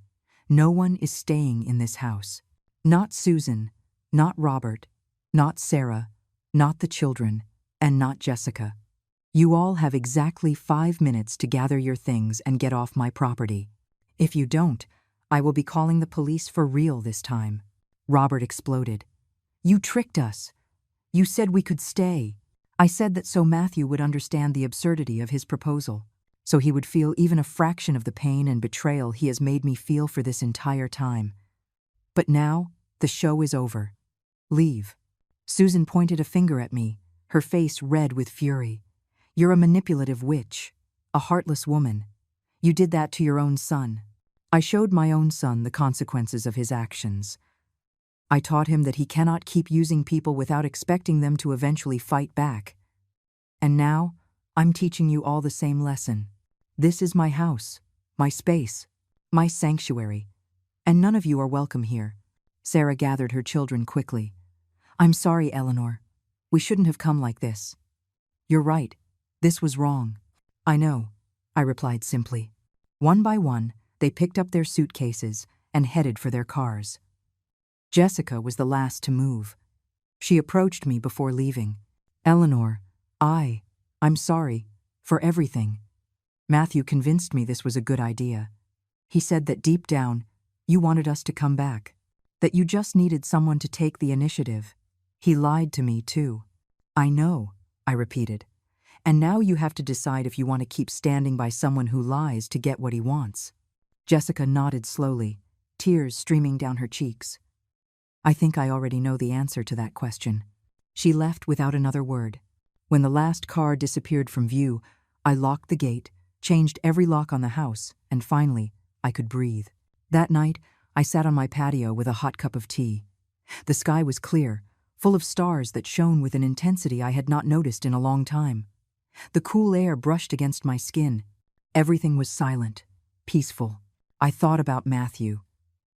No one is staying in this house. Not Susan, not Robert, not Sarah, not the children, and not Jessica. You all have exactly 5 minutes to gather your things and get off my property. If you don't, I will be calling the police for real this time." Robert exploded. "You tricked us. You said we could stay." I said that so Matthew would understand the absurdity of his proposal, so he would feel even a fraction of the pain and betrayal he has made me feel for this entire time. But now, the show is over. Leave. Susan pointed a finger at me, her face red with fury. "You're a manipulative witch, a heartless woman. You did that to your own son." I showed my own son the consequences of his actions. I taught him that he cannot keep using people without expecting them to eventually fight back. And now, I'm teaching you all the same lesson. This is my house, my space, my sanctuary, and none of you are welcome here. Sarah gathered her children quickly. "I'm sorry, Eleanor. We shouldn't have come like this." "You're right. This was wrong." "I know," I replied simply. One by one, they picked up their suitcases and headed for their cars. Jessica was the last to move. She approached me before leaving. "Eleanor, I'm sorry for everything. Matthew convinced me this was a good idea. He said that deep down, you wanted us to come back, that you just needed someone to take the initiative. He lied to me, too." "I know," I repeated. "And now you have to decide if you want to keep standing by someone who lies to get what he wants." Jessica nodded slowly, tears streaming down her cheeks. "I think I already know the answer to that question." She left without another word. When the last car disappeared from view, I locked the gate, changed every lock on the house, and finally, I could breathe. That night, I sat on my patio with a hot cup of tea. The sky was clear, full of stars that shone with an intensity I had not noticed in a long time. The cool air brushed against my skin. Everything was silent, peaceful. I thought about Matthew,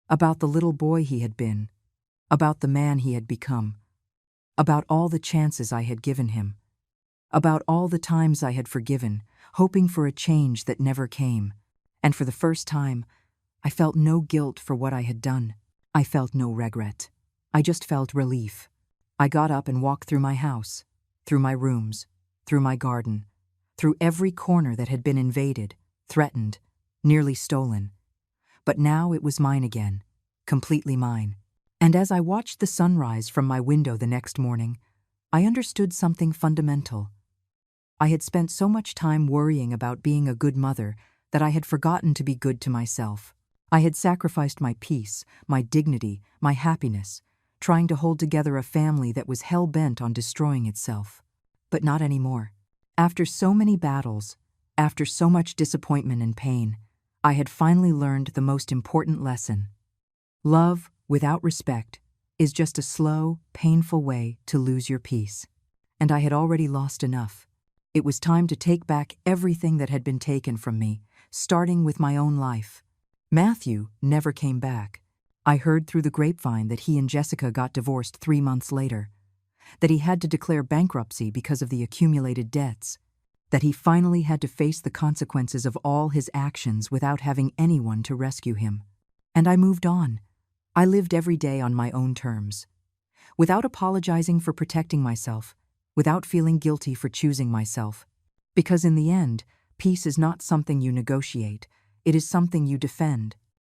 about the little boy he had been, about the man he had become, about all the chances I had given him, about all the times I had forgiven, hoping for a change that never came. And for the first time, I felt no guilt for what I had done. I felt no regret. I just felt relief. I got up and walked through my house, through my rooms, through my garden, through every corner that had been invaded, threatened, nearly stolen. But now it was mine again, completely mine. And as I watched the sunrise from my window the next morning, I understood something fundamental. I had spent so much time worrying about being a good mother that I had forgotten to be good to myself. I had sacrificed my peace, my dignity, my happiness, trying to hold together a family that was hell-bent on destroying itself. But not anymore. After so many battles, after so much disappointment and pain, I had finally learned the most important lesson. Love, without respect, is just a slow, painful way to lose your peace. And I had already lost enough. It was time to take back everything that had been taken from me, starting with my own life. Matthew never came back. I heard through the grapevine that he and Jessica got divorced 3 months later, that he had to declare bankruptcy because of the accumulated debts, that he finally had to face the consequences of all his actions without having anyone to rescue him. And I moved on. I lived every day on my own terms, without apologizing for protecting myself, without feeling guilty for choosing myself. Because in the end, peace is not something you negotiate, it is something you defend.